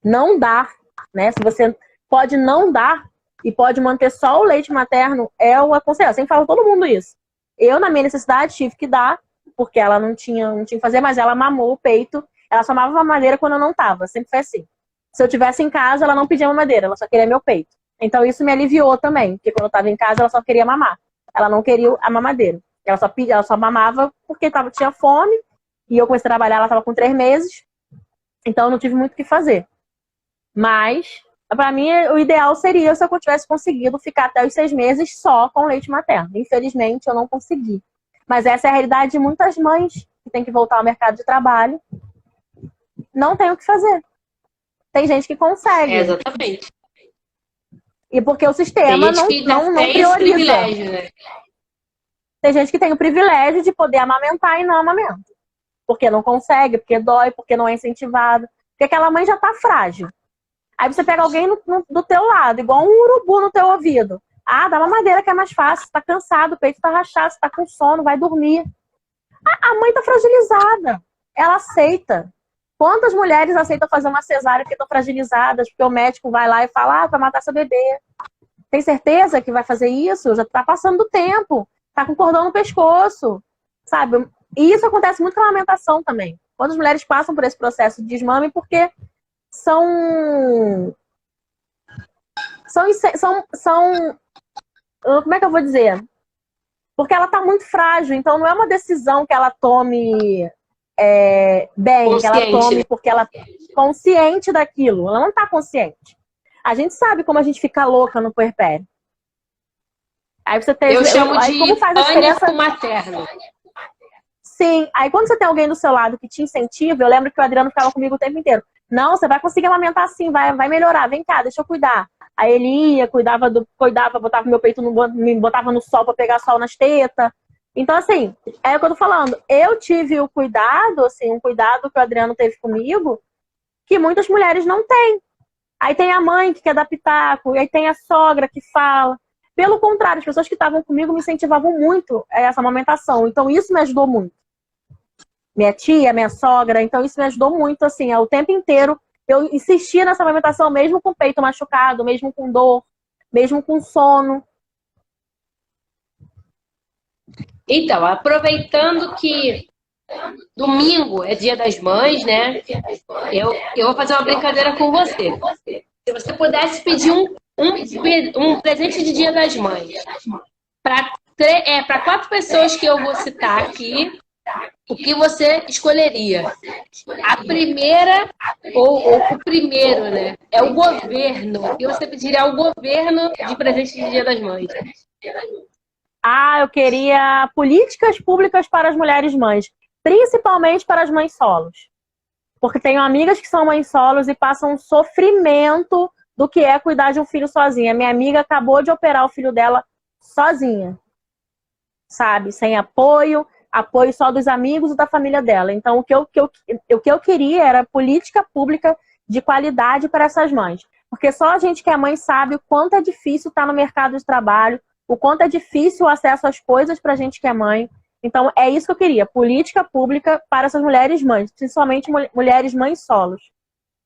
não dar, né? Se você pode não dar e pode manter só o leite materno, eu aconselho. Eu sempre falo todo mundo isso. Eu, na minha necessidade, tive que dar, porque ela não tinha que fazer, mas ela mamou o peito. Ela só mamava mamadeira quando eu não tava, sempre foi assim. Se eu tivesse em casa, ela não pedia mamadeira, ela só queria meu peito. Então isso me aliviou também, porque quando eu tava em casa, ela só queria mamar. Ela não queria a mamadeira. Ela só mamava porque tinha fome. E eu comecei a trabalhar, ela estava com 3 meses. Então eu não tive muito o que fazer. Mas, pra mim, o ideal seria se eu tivesse conseguido ficar até os 6 meses só com leite materno. Infelizmente, eu não consegui. Mas essa é a realidade de muitas mães que têm que voltar ao mercado de trabalho. Não tem o que fazer. Tem gente que consegue. Exatamente. E porque o sistema não prioriza. Privilégio, né? Tem gente que tem o privilégio de poder amamentar e não amamenta. Porque não consegue, porque dói, porque não é incentivado. Porque aquela mãe já tá frágil. Aí você pega alguém do teu lado, igual um urubu no teu ouvido. Ah, dá mamadeira que é mais fácil. Você tá cansado, o peito tá rachado, você tá com sono, vai dormir. A mãe tá fragilizada. Ela aceita. Quantas mulheres aceitam fazer uma cesárea porque estão fragilizadas, porque o médico vai lá e fala, vai matar seu bebê. Tem certeza que vai fazer isso? Já tá passando do tempo. Tá com cordão no pescoço, sabe? E isso acontece muito com a amamentação também. Quando as mulheres passam por esse processo de desmame, porque são como é que eu vou dizer? Porque ela tá muito frágil, então não é uma decisão que ela tome bem, que ela tome porque ela é consciente daquilo. Ela não tá consciente. A gente sabe como a gente fica louca no puerpério. Aí você tem... Eu chamo de como faz a pânico diferença... materno. Sim, aí quando você tem alguém do seu lado que te incentiva, eu lembro que o Adriano ficava comigo o tempo inteiro. Não, você vai conseguir amamentar assim, vai melhorar, vem cá, deixa eu cuidar. Aí ele ia, cuidava, botava meu peito, me botava no sol pra pegar sol nas tetas. Então, assim, é o que eu tô falando. Eu tive o cuidado, assim, um cuidado que o Adriano teve comigo, que muitas mulheres não têm. Aí tem a mãe que quer dar pitaco, e aí tem a sogra que fala. Pelo contrário, as pessoas que estavam comigo me incentivavam muito a essa amamentação. Então, isso me ajudou muito. Minha tia, minha sogra, então isso me ajudou muito, assim, o tempo inteiro. Eu insistia nessa amamentação, mesmo com o peito machucado, mesmo com dor, mesmo com sono. Então, aproveitando que domingo é Dia das Mães, né? Eu vou fazer uma brincadeira com você. Se você pudesse pedir um presente de Dia das Mães para 4 pessoas que eu vou citar aqui, o que você escolheria? A primeira, ou o primeiro, né? É o governo. O que você pediria ao governo de presente de Dia das Mães? Eu queria políticas públicas para as mulheres mães, principalmente para as mães solos. Porque tenho amigas que são mães solos e passam um sofrimento do que é cuidar de um filho sozinha. Minha amiga acabou de operar o filho dela sozinha, sabe? Sem apoio só dos amigos e da família dela. Então, o que eu queria era política pública de qualidade para essas mães. Porque só a gente que é mãe sabe o quanto é difícil estar no mercado de trabalho, o quanto é difícil o acesso às coisas para a gente que é mãe. Então, é isso que eu queria, política pública para essas mulheres mães, principalmente mulheres mães solos.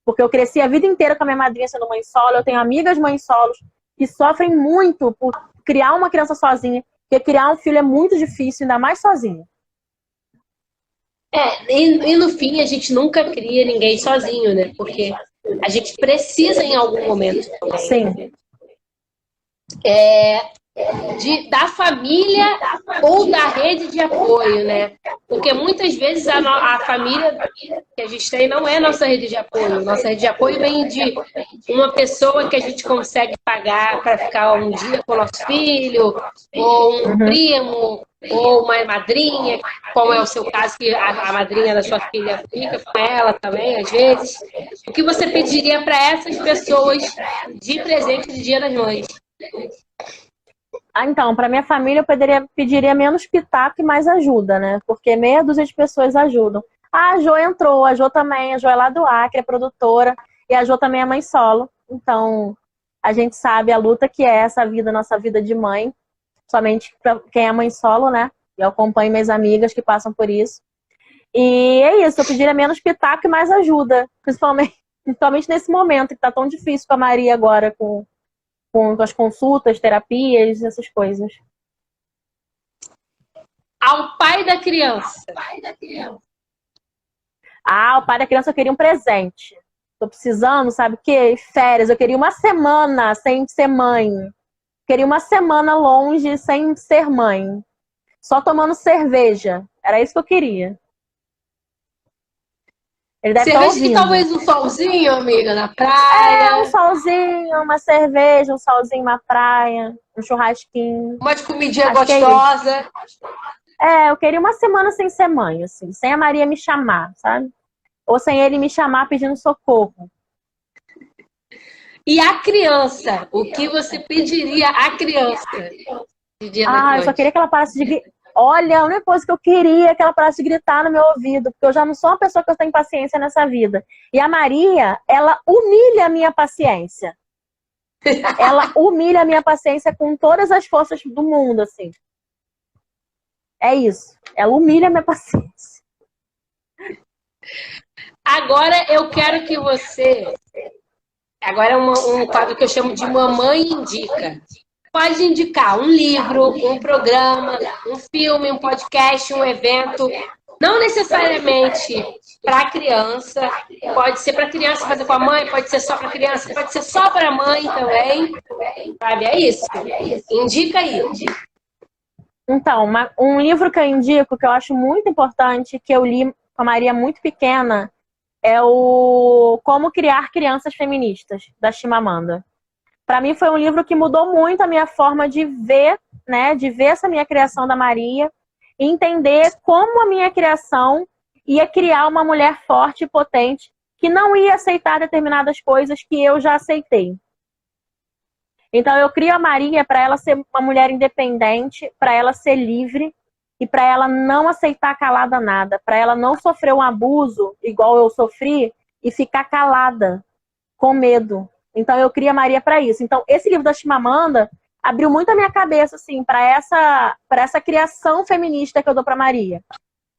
Porque eu cresci a vida inteira com a minha madrinha sendo mãe solo, eu tenho amigas mães solos que sofrem muito por criar uma criança sozinha, porque criar um filho é muito difícil, ainda mais sozinha. E no fim a gente nunca cria ninguém sozinho, né? Porque a gente precisa em algum momento também. Sim. Da família ou da rede de apoio, né? Porque muitas vezes a família que a gente tem não é nossa rede de apoio. Nossa rede de apoio vem de uma pessoa que a gente consegue pagar para ficar um dia com o nosso filho, ou um primo, ou uma madrinha, como é o seu caso, que a madrinha da sua filha fica com ela também, às vezes. O que você pediria para essas pessoas de presente de Dia das Mães? Então, para minha família eu pediria menos pitaco e mais ajuda, né? Porque meia dúzia de pessoas ajudam. A Jo entrou, a Jo também, a Jo é lá do Acre, é produtora, e a Jo também é mãe solo. Então, a gente sabe a luta que é essa vida, nossa vida de mãe, somente para quem é mãe solo, né? Eu acompanho minhas amigas que passam por isso. E é isso, eu pediria menos pitaco e mais ajuda, principalmente nesse momento que tá tão difícil com a Maria agora, com as consultas, terapias, essas coisas. Ao pai da criança. O pai da criança eu queria um presente. Tô precisando, sabe o quê? Férias. Eu queria uma semana sem ser mãe. Queria uma semana longe sem ser mãe. Só tomando cerveja. Era isso que eu queria. Ele deve estar ouvindo. Que talvez um solzinho, amiga, na praia. Um solzinho, uma cerveja, um solzinho na praia, um churrasquinho. Uma comidinha gostosa. Eu queria uma semana sem ser mãe, assim, sem a Maria me chamar, sabe? Ou sem ele me chamar pedindo socorro. E a criança? O que você pediria à criança? Eu só queria que ela parasse de... Olha, a única coisa que eu queria é que ela parasse de gritar no meu ouvido, porque eu já não sou uma pessoa que eu tenho paciência nessa vida. E a Maria, ela humilha a minha paciência. Ela humilha a minha paciência com todas as forças do mundo, assim. É isso. Ela humilha a minha paciência. Agora eu quero que você... Agora é um quadro que eu chamo de Mamãe Indica. Pode indicar um livro, um programa, um filme, um podcast, um evento. Não necessariamente para criança. Pode ser para criança fazer com a mãe, pode ser só para criança, pode ser só para a mãe também. Sabe? É isso. Indica aí. Então, um livro que eu indico, que eu acho muito importante, que eu li com a Maria muito pequena, é o Como Criar Crianças Feministas, da Chimamanda. Para mim foi um livro que mudou muito a minha forma de ver, né, de ver essa minha criação da Maria, e entender como a minha criação ia criar uma mulher forte e potente que não ia aceitar determinadas coisas que eu já aceitei. Então eu crio a Maria para ela ser uma mulher independente, para ela ser livre e para ela não aceitar calada nada, para ela não sofrer um abuso igual eu sofri e ficar calada, com medo. Então eu crio a Maria para isso. Então esse livro da Chimamanda abriu muito a minha cabeça assim para essa criação feminista que eu dou para Maria.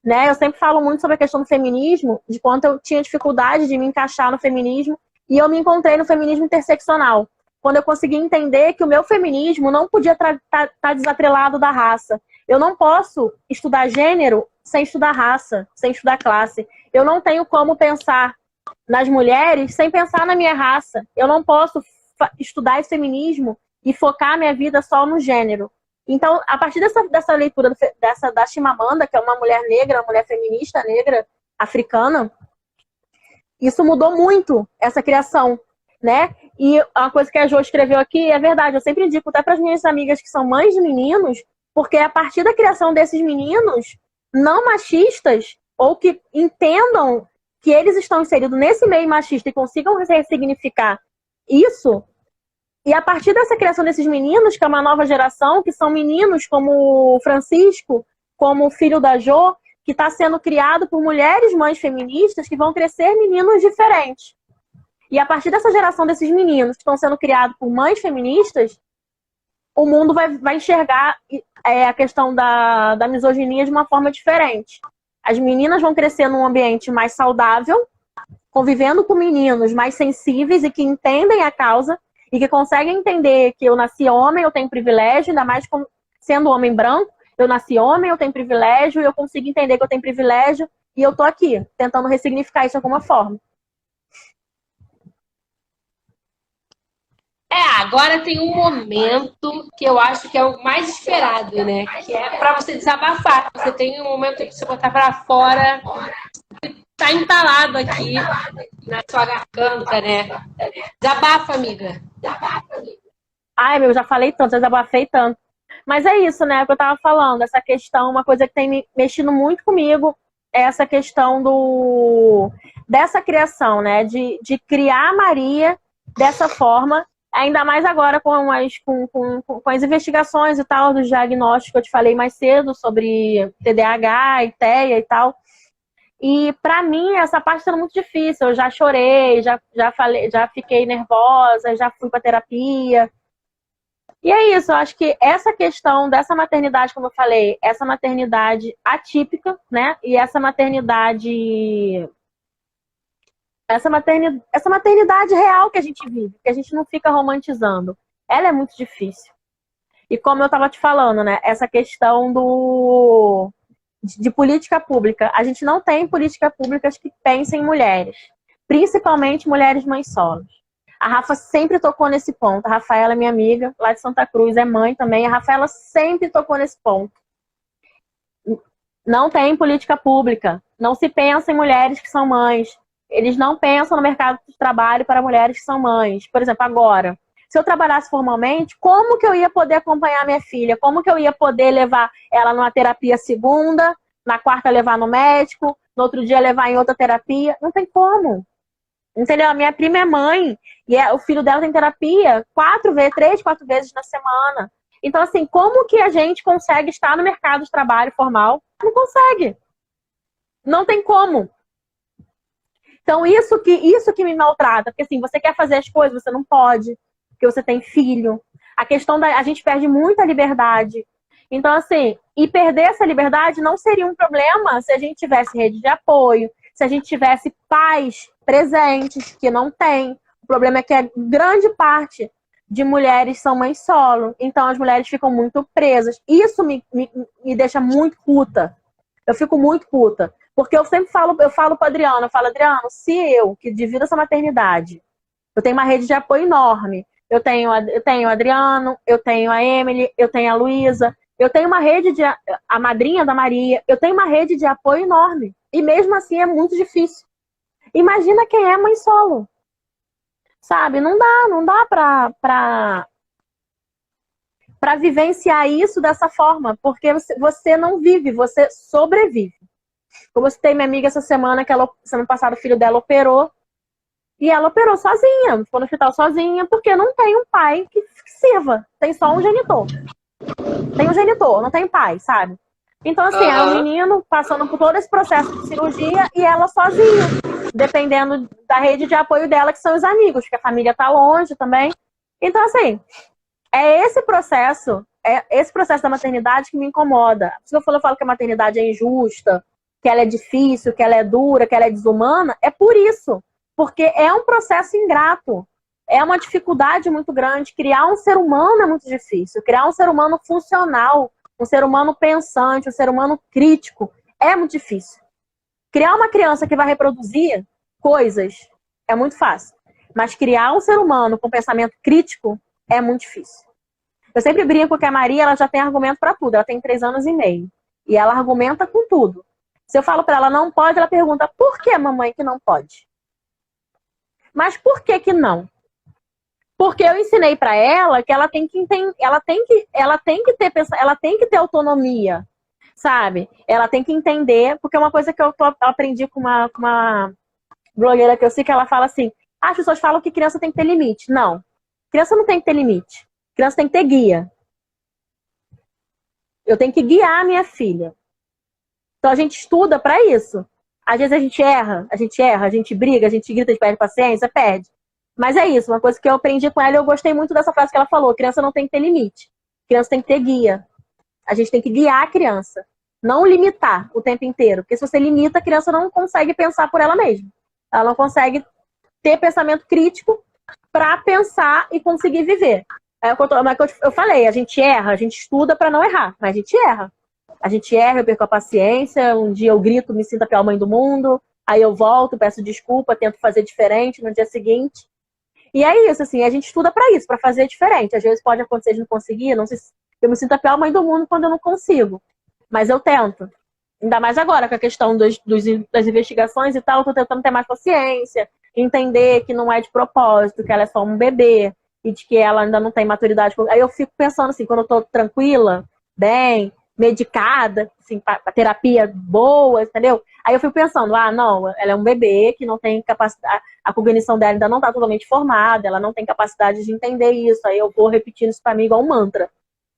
Né? Eu sempre falo muito sobre a questão do feminismo, de quanto eu tinha dificuldade de me encaixar no feminismo, e eu me encontrei no feminismo interseccional. Quando eu consegui entender que o meu feminismo não podia estar desatrelado da raça. Eu não posso estudar gênero sem estudar raça, sem estudar classe. Eu não tenho como pensar nas mulheres sem pensar na minha raça. Eu não posso estudar esse feminismo e focar minha vida só no gênero. Então, a partir dessa leitura da Chimamanda, que é uma mulher negra, uma mulher feminista negra, africana, isso mudou muito essa criação, né? E uma coisa que a Jo escreveu aqui é verdade. Eu sempre indico até para as minhas amigas que são mães de meninos, porque a partir da criação desses meninos não machistas, ou que entendam que eles estão inseridos nesse meio machista e consigam ressignificar isso, e a partir dessa criação desses meninos, que é uma nova geração, que são meninos como o Francisco, como o filho da Jo, que está sendo criado por mulheres mães feministas que vão crescer meninos diferentes. E a partir dessa geração desses meninos que estão sendo criados por mães feministas, o mundo vai enxergar a questão da misoginia de uma forma diferente. As meninas vão crescer num ambiente mais saudável, convivendo com meninos mais sensíveis e que entendem a causa, e que conseguem entender que eu nasci homem, eu tenho privilégio, ainda mais sendo homem branco, eu nasci homem, eu tenho privilégio, e eu consigo entender que eu tenho privilégio, e eu tô aqui, tentando ressignificar isso de alguma forma. Agora tem um momento que eu acho que é o mais esperado, né? Que é para você desabafar. Você tem um momento para você botar para fora, que tá entalado aqui na sua garganta, né? Desabafa, amiga. Ai, meu, já falei tanto, já desabafei tanto. Mas é isso, né? O que eu tava falando, essa questão, uma coisa que tem mexido muito comigo é essa questão dessa criação, né? De criar a Maria dessa forma, ainda mais agora com as investigações e tal, dos diagnósticos que eu te falei mais cedo sobre TDAH e TEA e tal. E pra mim essa parte está muito difícil. Eu já chorei, já falei, já fiquei nervosa, já fui pra terapia. E é isso, eu acho que essa questão dessa maternidade, como eu falei, essa maternidade atípica, né? E essa maternidade real que a gente vive, que a gente não fica romantizando. Ela é muito difícil. E como eu estava te falando, né? Essa questão de política pública. A gente não tem políticas públicas que pensem em mulheres. Principalmente mulheres mães solos. A Rafa sempre tocou nesse ponto. A Rafaela é minha amiga, lá de Santa Cruz, é mãe também. A Rafaela sempre tocou nesse ponto. Não tem política pública. Não se pensa em mulheres que são mães. Eles não pensam no mercado de trabalho para mulheres que são mães. Por exemplo, agora, se eu trabalhasse formalmente, como que eu ia poder acompanhar minha filha? Como que eu ia poder levar ela numa terapia segunda, na quarta levar no médico, no outro dia levar em outra terapia? Não tem como. Entendeu? A minha prima é mãe e o filho dela tem terapia 3, 4 vezes na semana. Então, assim, como que a gente consegue estar no mercado de trabalho formal? Não consegue. Não tem como. Então, isso que me maltrata. Porque, assim, você quer fazer as coisas, você não pode. Porque você tem filho. A questão a gente perde muita liberdade. Então, assim, e perder essa liberdade não seria um problema se a gente tivesse rede de apoio, se a gente tivesse pais presentes, que não tem. O problema é que a grande parte de mulheres são mães solo. Então, as mulheres ficam muito presas. Isso me deixa muito puta. Eu fico muito puta. Porque eu sempre falo pro Adriano, Adriano, se eu, que divido essa maternidade, eu tenho uma rede de apoio enorme. Eu tenho o Adriano, eu tenho a Emily, eu tenho a Luísa, Eu tenho uma rede de... A madrinha da Maria, eu tenho uma rede de apoio enorme. E mesmo assim é muito difícil. Imagina quem é mãe solo. Sabe? Não dá pra vivenciar isso dessa forma. Porque você não vive, você sobrevive. Como eu citei minha amiga essa semana, que semana passada o filho dela operou. E ela operou sozinha, ficou no hospital sozinha, porque não tem um pai que sirva. Tem só um genitor. Tem um genitor, não tem pai, sabe? Então, assim, é um menino passando por todo esse processo de cirurgia e ela sozinha, dependendo da rede de apoio dela, que são os amigos, porque a família tá longe também. Então, assim, é esse processo da maternidade que me incomoda. Se eu falo que a maternidade é injusta, que ela é difícil, que ela é dura, que ela é desumana, é por isso. Porque é um processo ingrato. É uma dificuldade muito grande. Criar um ser humano é muito difícil. Criar um ser humano funcional, um ser humano pensante, um ser humano crítico, é muito difícil. Criar uma criança que vai reproduzir coisas é muito fácil. Mas criar um ser humano com pensamento crítico é muito difícil. Eu sempre brinco que a Maria ela já tem argumento para tudo. Ela tem 3 anos e meio. E ela argumenta com tudo. Se eu falo para ela não pode, ela pergunta, por que, mamãe, que não pode? Mas por que que não? Porque eu ensinei para ela que ela tem que entender, ela tem que ter autonomia, sabe? Ela tem que entender, porque é uma coisa que eu aprendi com uma blogueira que eu sei que ela fala assim: as pessoas falam que criança tem que ter limite. Não, criança não tem que ter limite. Criança tem que ter guia. Eu tenho que guiar a minha filha. Então a gente estuda para isso. Às vezes a gente erra, a gente briga, a gente grita, a gente perde paciência, perde. Mas é isso, uma coisa que eu aprendi com ela e eu gostei muito dessa frase que ela falou: criança não tem que ter limite. Criança tem que ter guia. A gente tem que guiar a criança. Não limitar o tempo inteiro. Porque se você limita, a criança não consegue pensar por ela mesma. Ela não consegue ter pensamento crítico para pensar e conseguir viver. Eu falei, a gente erra, a gente estuda para não errar, mas a gente erra. A gente erra, eu perco a paciência, um dia eu grito, me sinto a pior mãe do mundo, aí eu volto, peço desculpa, tento fazer diferente no dia seguinte. E é isso, assim, a gente estuda para isso, para fazer diferente. Às vezes pode acontecer de não conseguir, não sei se eu me sinto a pior mãe do mundo quando eu não consigo. Mas eu tento. Ainda mais agora, com a questão das investigações e tal, eu tô tentando ter mais paciência, entender que não é de propósito, que ela é só um bebê, e de que ela ainda não tem maturidade. Aí eu fico pensando assim, quando eu tô tranquila, bem, medicada, assim, pra terapia boa, entendeu? Aí eu fico pensando, não, ela é um bebê que não tem capacidade, a cognição dela ainda não tá totalmente formada, ela não tem capacidade de entender isso, aí eu vou repetindo isso pra mim igual um mantra,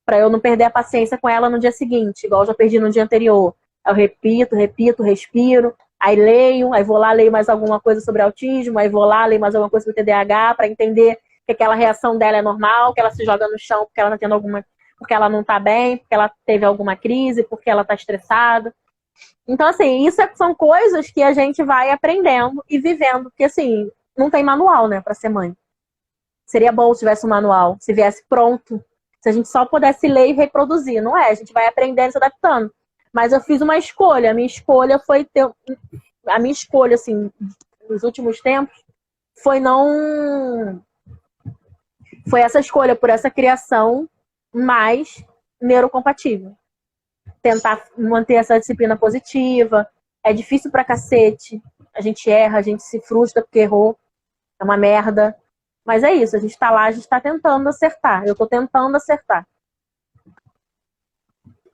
pra eu não perder a paciência com ela no dia seguinte, igual eu já perdi no dia anterior. Eu repito, respiro, aí leio, aí vou lá, leio mais alguma coisa sobre autismo, aí vou lá, leio mais alguma coisa sobre TDAH, pra entender que aquela reação dela é normal, que ela se joga no chão porque ela tá tendo porque ela não tá bem, porque ela teve alguma crise, porque ela tá estressada. Então, assim, são coisas que a gente vai aprendendo e vivendo, porque, assim, não tem manual, né, pra ser mãe. Seria bom se tivesse um manual, se viesse pronto, se a gente só pudesse ler e reproduzir. Não é, a gente vai aprendendo e se adaptando. Mas eu fiz uma escolha, a minha escolha foi ter... A minha escolha, assim, nos últimos tempos, foi essa escolha por essa criação mais neurocompatível. Tentar manter essa disciplina positiva. É difícil pra cacete. A gente erra, a gente se frustra porque errou. É uma merda. Mas é isso, a gente tá lá, a gente tá tentando acertar. Eu tô tentando acertar.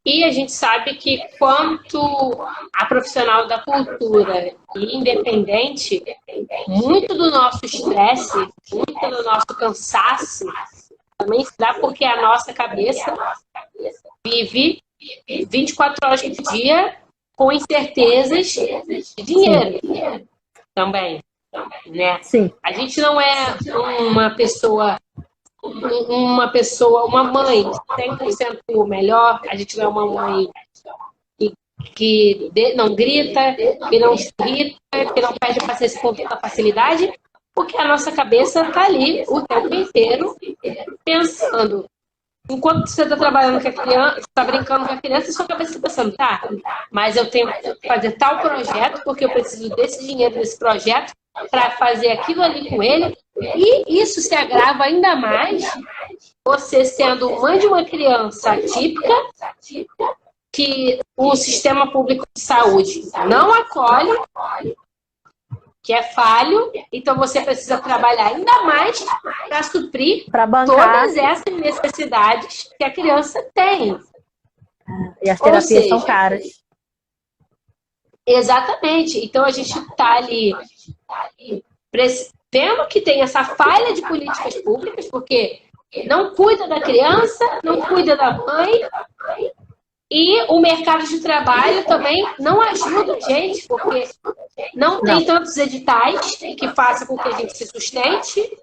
E a gente sabe que quanto a profissional da cultura e independente, muito do nosso estresse, muito do nosso cansaço também se dá porque a nossa cabeça vive 24 horas por dia com incertezas de dinheiro também, né? Sim. A gente não é uma mãe 100% melhor, a gente não é uma mãe que não grita, que não se irrita, que não perde a paciência com tanta facilidade, porque a nossa cabeça está ali o tempo inteiro pensando. Enquanto você está trabalhando com a criança, está brincando com a criança, sua cabeça está pensando, tá, mas eu tenho que fazer tal projeto, porque eu preciso desse dinheiro desse projeto para fazer aquilo ali com ele, e isso se agrava ainda mais você sendo mãe de uma criança atípica, que o sistema público de saúde não acolhe, que é falho, então você precisa trabalhar ainda mais para suprir todas essas necessidades que a criança tem. E as terapias são caras. Exatamente. Então a gente está ali vendo que tem essa falha de políticas públicas, porque não cuida da criança, não cuida da mãe, e o mercado de trabalho também não ajuda a gente, porque não tem tantos editais que façam com que a gente se sustente,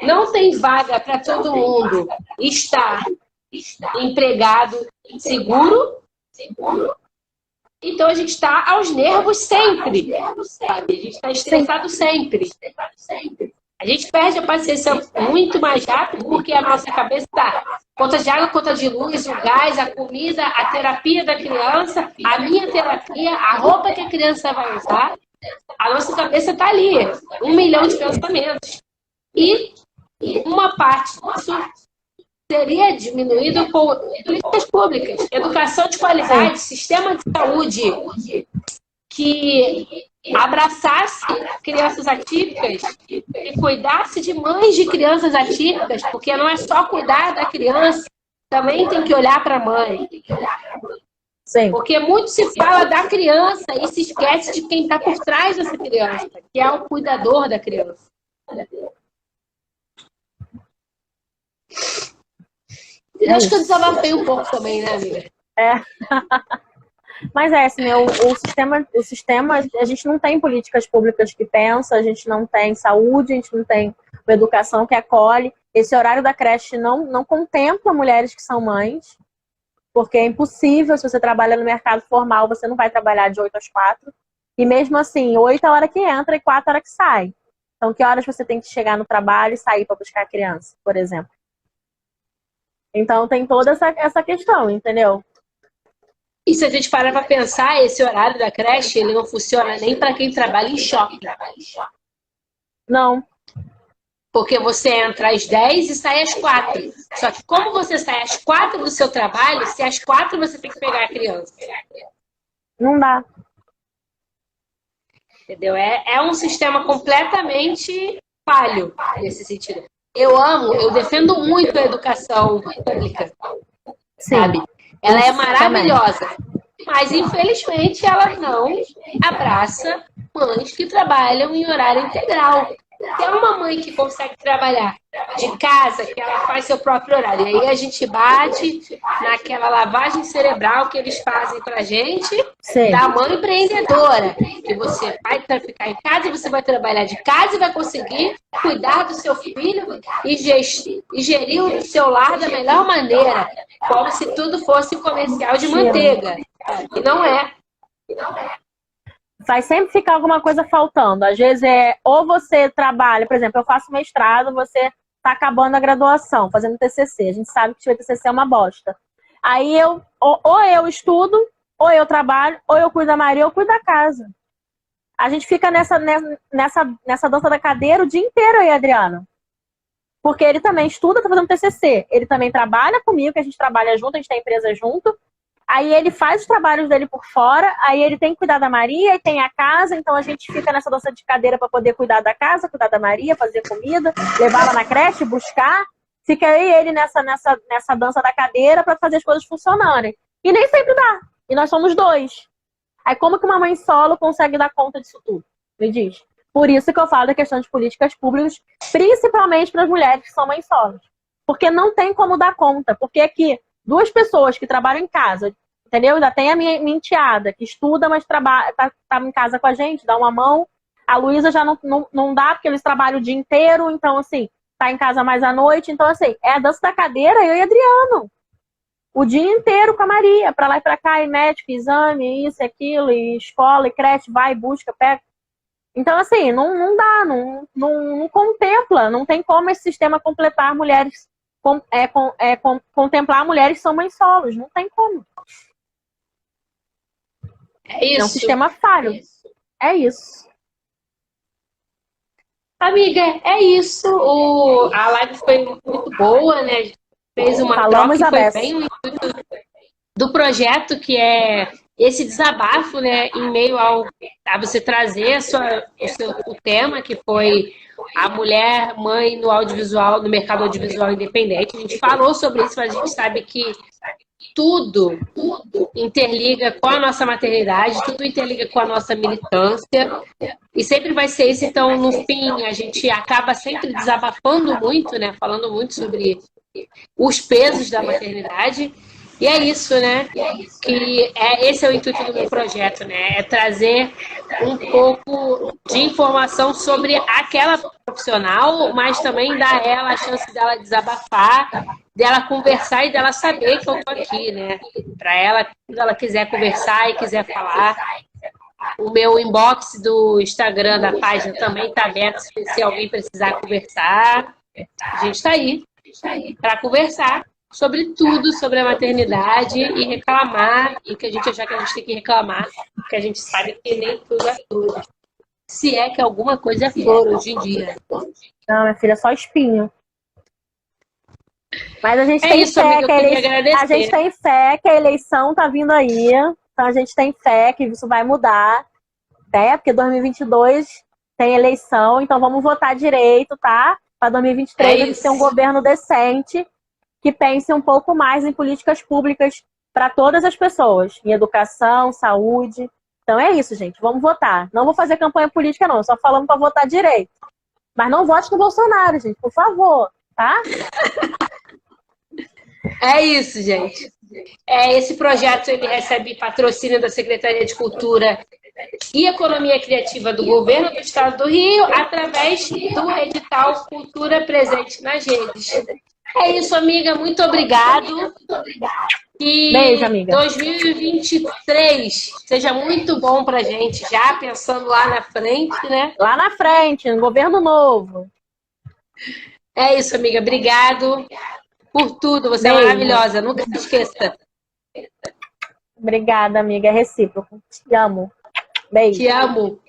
não tem vaga para todo mundo estar empregado seguro. Então a gente está aos nervos sempre, sabe? A gente está estressado sempre. A gente perde a paciência muito mais rápido porque a nossa cabeça está conta de água, conta de luz, o gás, a comida, a terapia da criança, a minha terapia, a roupa que a criança vai usar. A nossa cabeça está ali, 1 milhão de pensamentos. E uma parte disso seria diminuído com políticas públicas, educação de qualidade, sistema de saúde que abraçasse crianças atípicas e cuidasse de mães de crianças atípicas, porque não é só cuidar da criança, também tem que olhar para a mãe. Sim. Porque muito se fala da criança e se esquece de quem está por trás dessa criança, que é o cuidador da criança. E acho que eu desabafei um pouco também, né, amiga? Mas assim, o sistema, a gente não tem políticas públicas que pensam, a gente não tem saúde, a gente não tem uma educação que acolhe. Esse horário da creche não contempla mulheres que são mães, porque é impossível, se você trabalha no mercado formal, você não vai trabalhar de 8 às 4. E mesmo assim, 8 é a hora que entra e 4 é a hora que sai. Então, que horas você tem que chegar no trabalho e sair para buscar a criança, por exemplo? Então, tem toda essa questão, entendeu? E se a gente parar para pensar, esse horário da creche, ele não funciona nem para quem trabalha em shopping. Não. Porque você entra às 10 e sai às 4. Só que como você sai às 4 do seu trabalho, se às 4 você tem que pegar a criança? Não dá. Entendeu? É um sistema completamente falho nesse sentido. Eu defendo muito a educação pública, sabe? Ela é maravilhosa, mas infelizmente ela não abraça mães que trabalham em horário integral. Se é uma mãe que consegue trabalhar de casa, que ela faz seu próprio horário, e aí a gente bate naquela lavagem cerebral que eles fazem pra gente, da mãe empreendedora, que você vai ficar em casa, você vai trabalhar de casa e vai conseguir cuidar do seu filho e gerir o seu lar da melhor maneira, como se tudo fosse comercial de manteiga. E não é. Vai sempre ficar alguma coisa faltando. Às vezes ou você trabalha, por exemplo, eu faço mestrado, você está acabando a graduação, fazendo TCC. A gente sabe que o TCC é uma bosta. Aí ou eu estudo, ou eu trabalho, ou eu cuido da Maria, ou eu cuido da casa. A gente fica nessa dança da cadeira o dia inteiro aí, Adriano. Porque ele também estuda, está fazendo TCC. Ele também trabalha comigo, que a gente trabalha junto, a gente tem empresa junto. Aí ele faz os trabalhos dele por fora, aí ele tem que cuidar da Maria e tem a casa, então a gente fica nessa dança de cadeira para poder cuidar da casa, cuidar da Maria, fazer comida, levar ela na creche, buscar. Fica aí ele nessa dança da cadeira para fazer as coisas funcionarem. E nem sempre dá. E nós somos 2. Aí como que uma mãe solo consegue dar conta disso tudo? Me diz. Por isso que eu falo da questão de políticas públicas, principalmente para as mulheres que são mães solos. Porque não tem como dar conta. Porque aqui 2 pessoas que trabalham em casa, entendeu? Ainda tem a minha enteada, que estuda, mas tá em casa com a gente, dá uma mão. A Luísa já não dá, porque eles trabalham o dia inteiro, então, assim, tá em casa mais à noite. Então, assim, é a dança da cadeira, eu e Adriano. O dia inteiro com a Maria, pra lá e pra cá, e médico, exame, isso, aquilo, e escola, e creche, vai, busca, pega. Então, assim, não dá, não contempla, não tem como esse sistema completar mulheres. Contemplar mulheres que são mães solos. Não tem como. É isso. É um sistema falho. É isso. Amiga, é isso. A live foi muito boa, né? fez uma Falamos troca a e foi beça. bem o intuito do projeto, que é esse desabafo, né, em meio a você trazer o tema, que foi a mulher mãe no audiovisual, no mercado audiovisual independente. A gente falou sobre isso, mas a gente sabe que tudo interliga com a nossa maternidade, tudo interliga com a nossa militância, e sempre vai ser isso. Então, no fim, a gente acaba sempre desabafando muito, né, falando muito sobre os pesos da maternidade. E é isso, né? Esse é o intuito do meu projeto, né? É trazer um pouco de informação sobre aquela profissional, mas também dar a ela a chance dela desabafar, dela conversar e dela saber que eu tô aqui, né? Para ela, quando ela quiser conversar e quiser falar. O meu inbox do Instagram da página também está aberto, se alguém precisar conversar. A gente está aí para conversar sobre tudo, sobre a maternidade e reclamar, e o que a gente achar que a gente tem que reclamar, porque a gente sabe que nem tudo é flor. Se é que alguma coisa é flor hoje em dia. Não, minha filha, é só espinho. Mas a gente É tem isso, fé amiga, que eu queria agradecer. a gente tem fé que a eleição tá vindo aí. Então a gente tem fé que isso vai mudar, né? Porque 2022 tem eleição, então vamos votar direito, tá? Para 2023 a gente ter um governo decente que pense um pouco mais em políticas públicas para todas as pessoas, em educação, saúde. Então é isso, gente. Vamos votar. Não vou fazer campanha política, não. Só falando para votar direito. Mas não vote no Bolsonaro, gente, por favor, tá? É isso, gente. Esse projeto ele recebe patrocínio da Secretaria de Cultura e Economia Criativa do Governo do Estado do Rio, através do edital Cultura Presente nas Redes. É isso, amiga. Muito obrigado. E beijo, amiga. 2023 seja muito bom pra gente, já pensando lá na frente, né? Lá na frente, no governo novo. É isso, amiga. Obrigado por tudo. Você beijo. É maravilhosa. Nunca se esqueça. Obrigada, amiga. É recíproco. Te amo. Beijo. Te amo.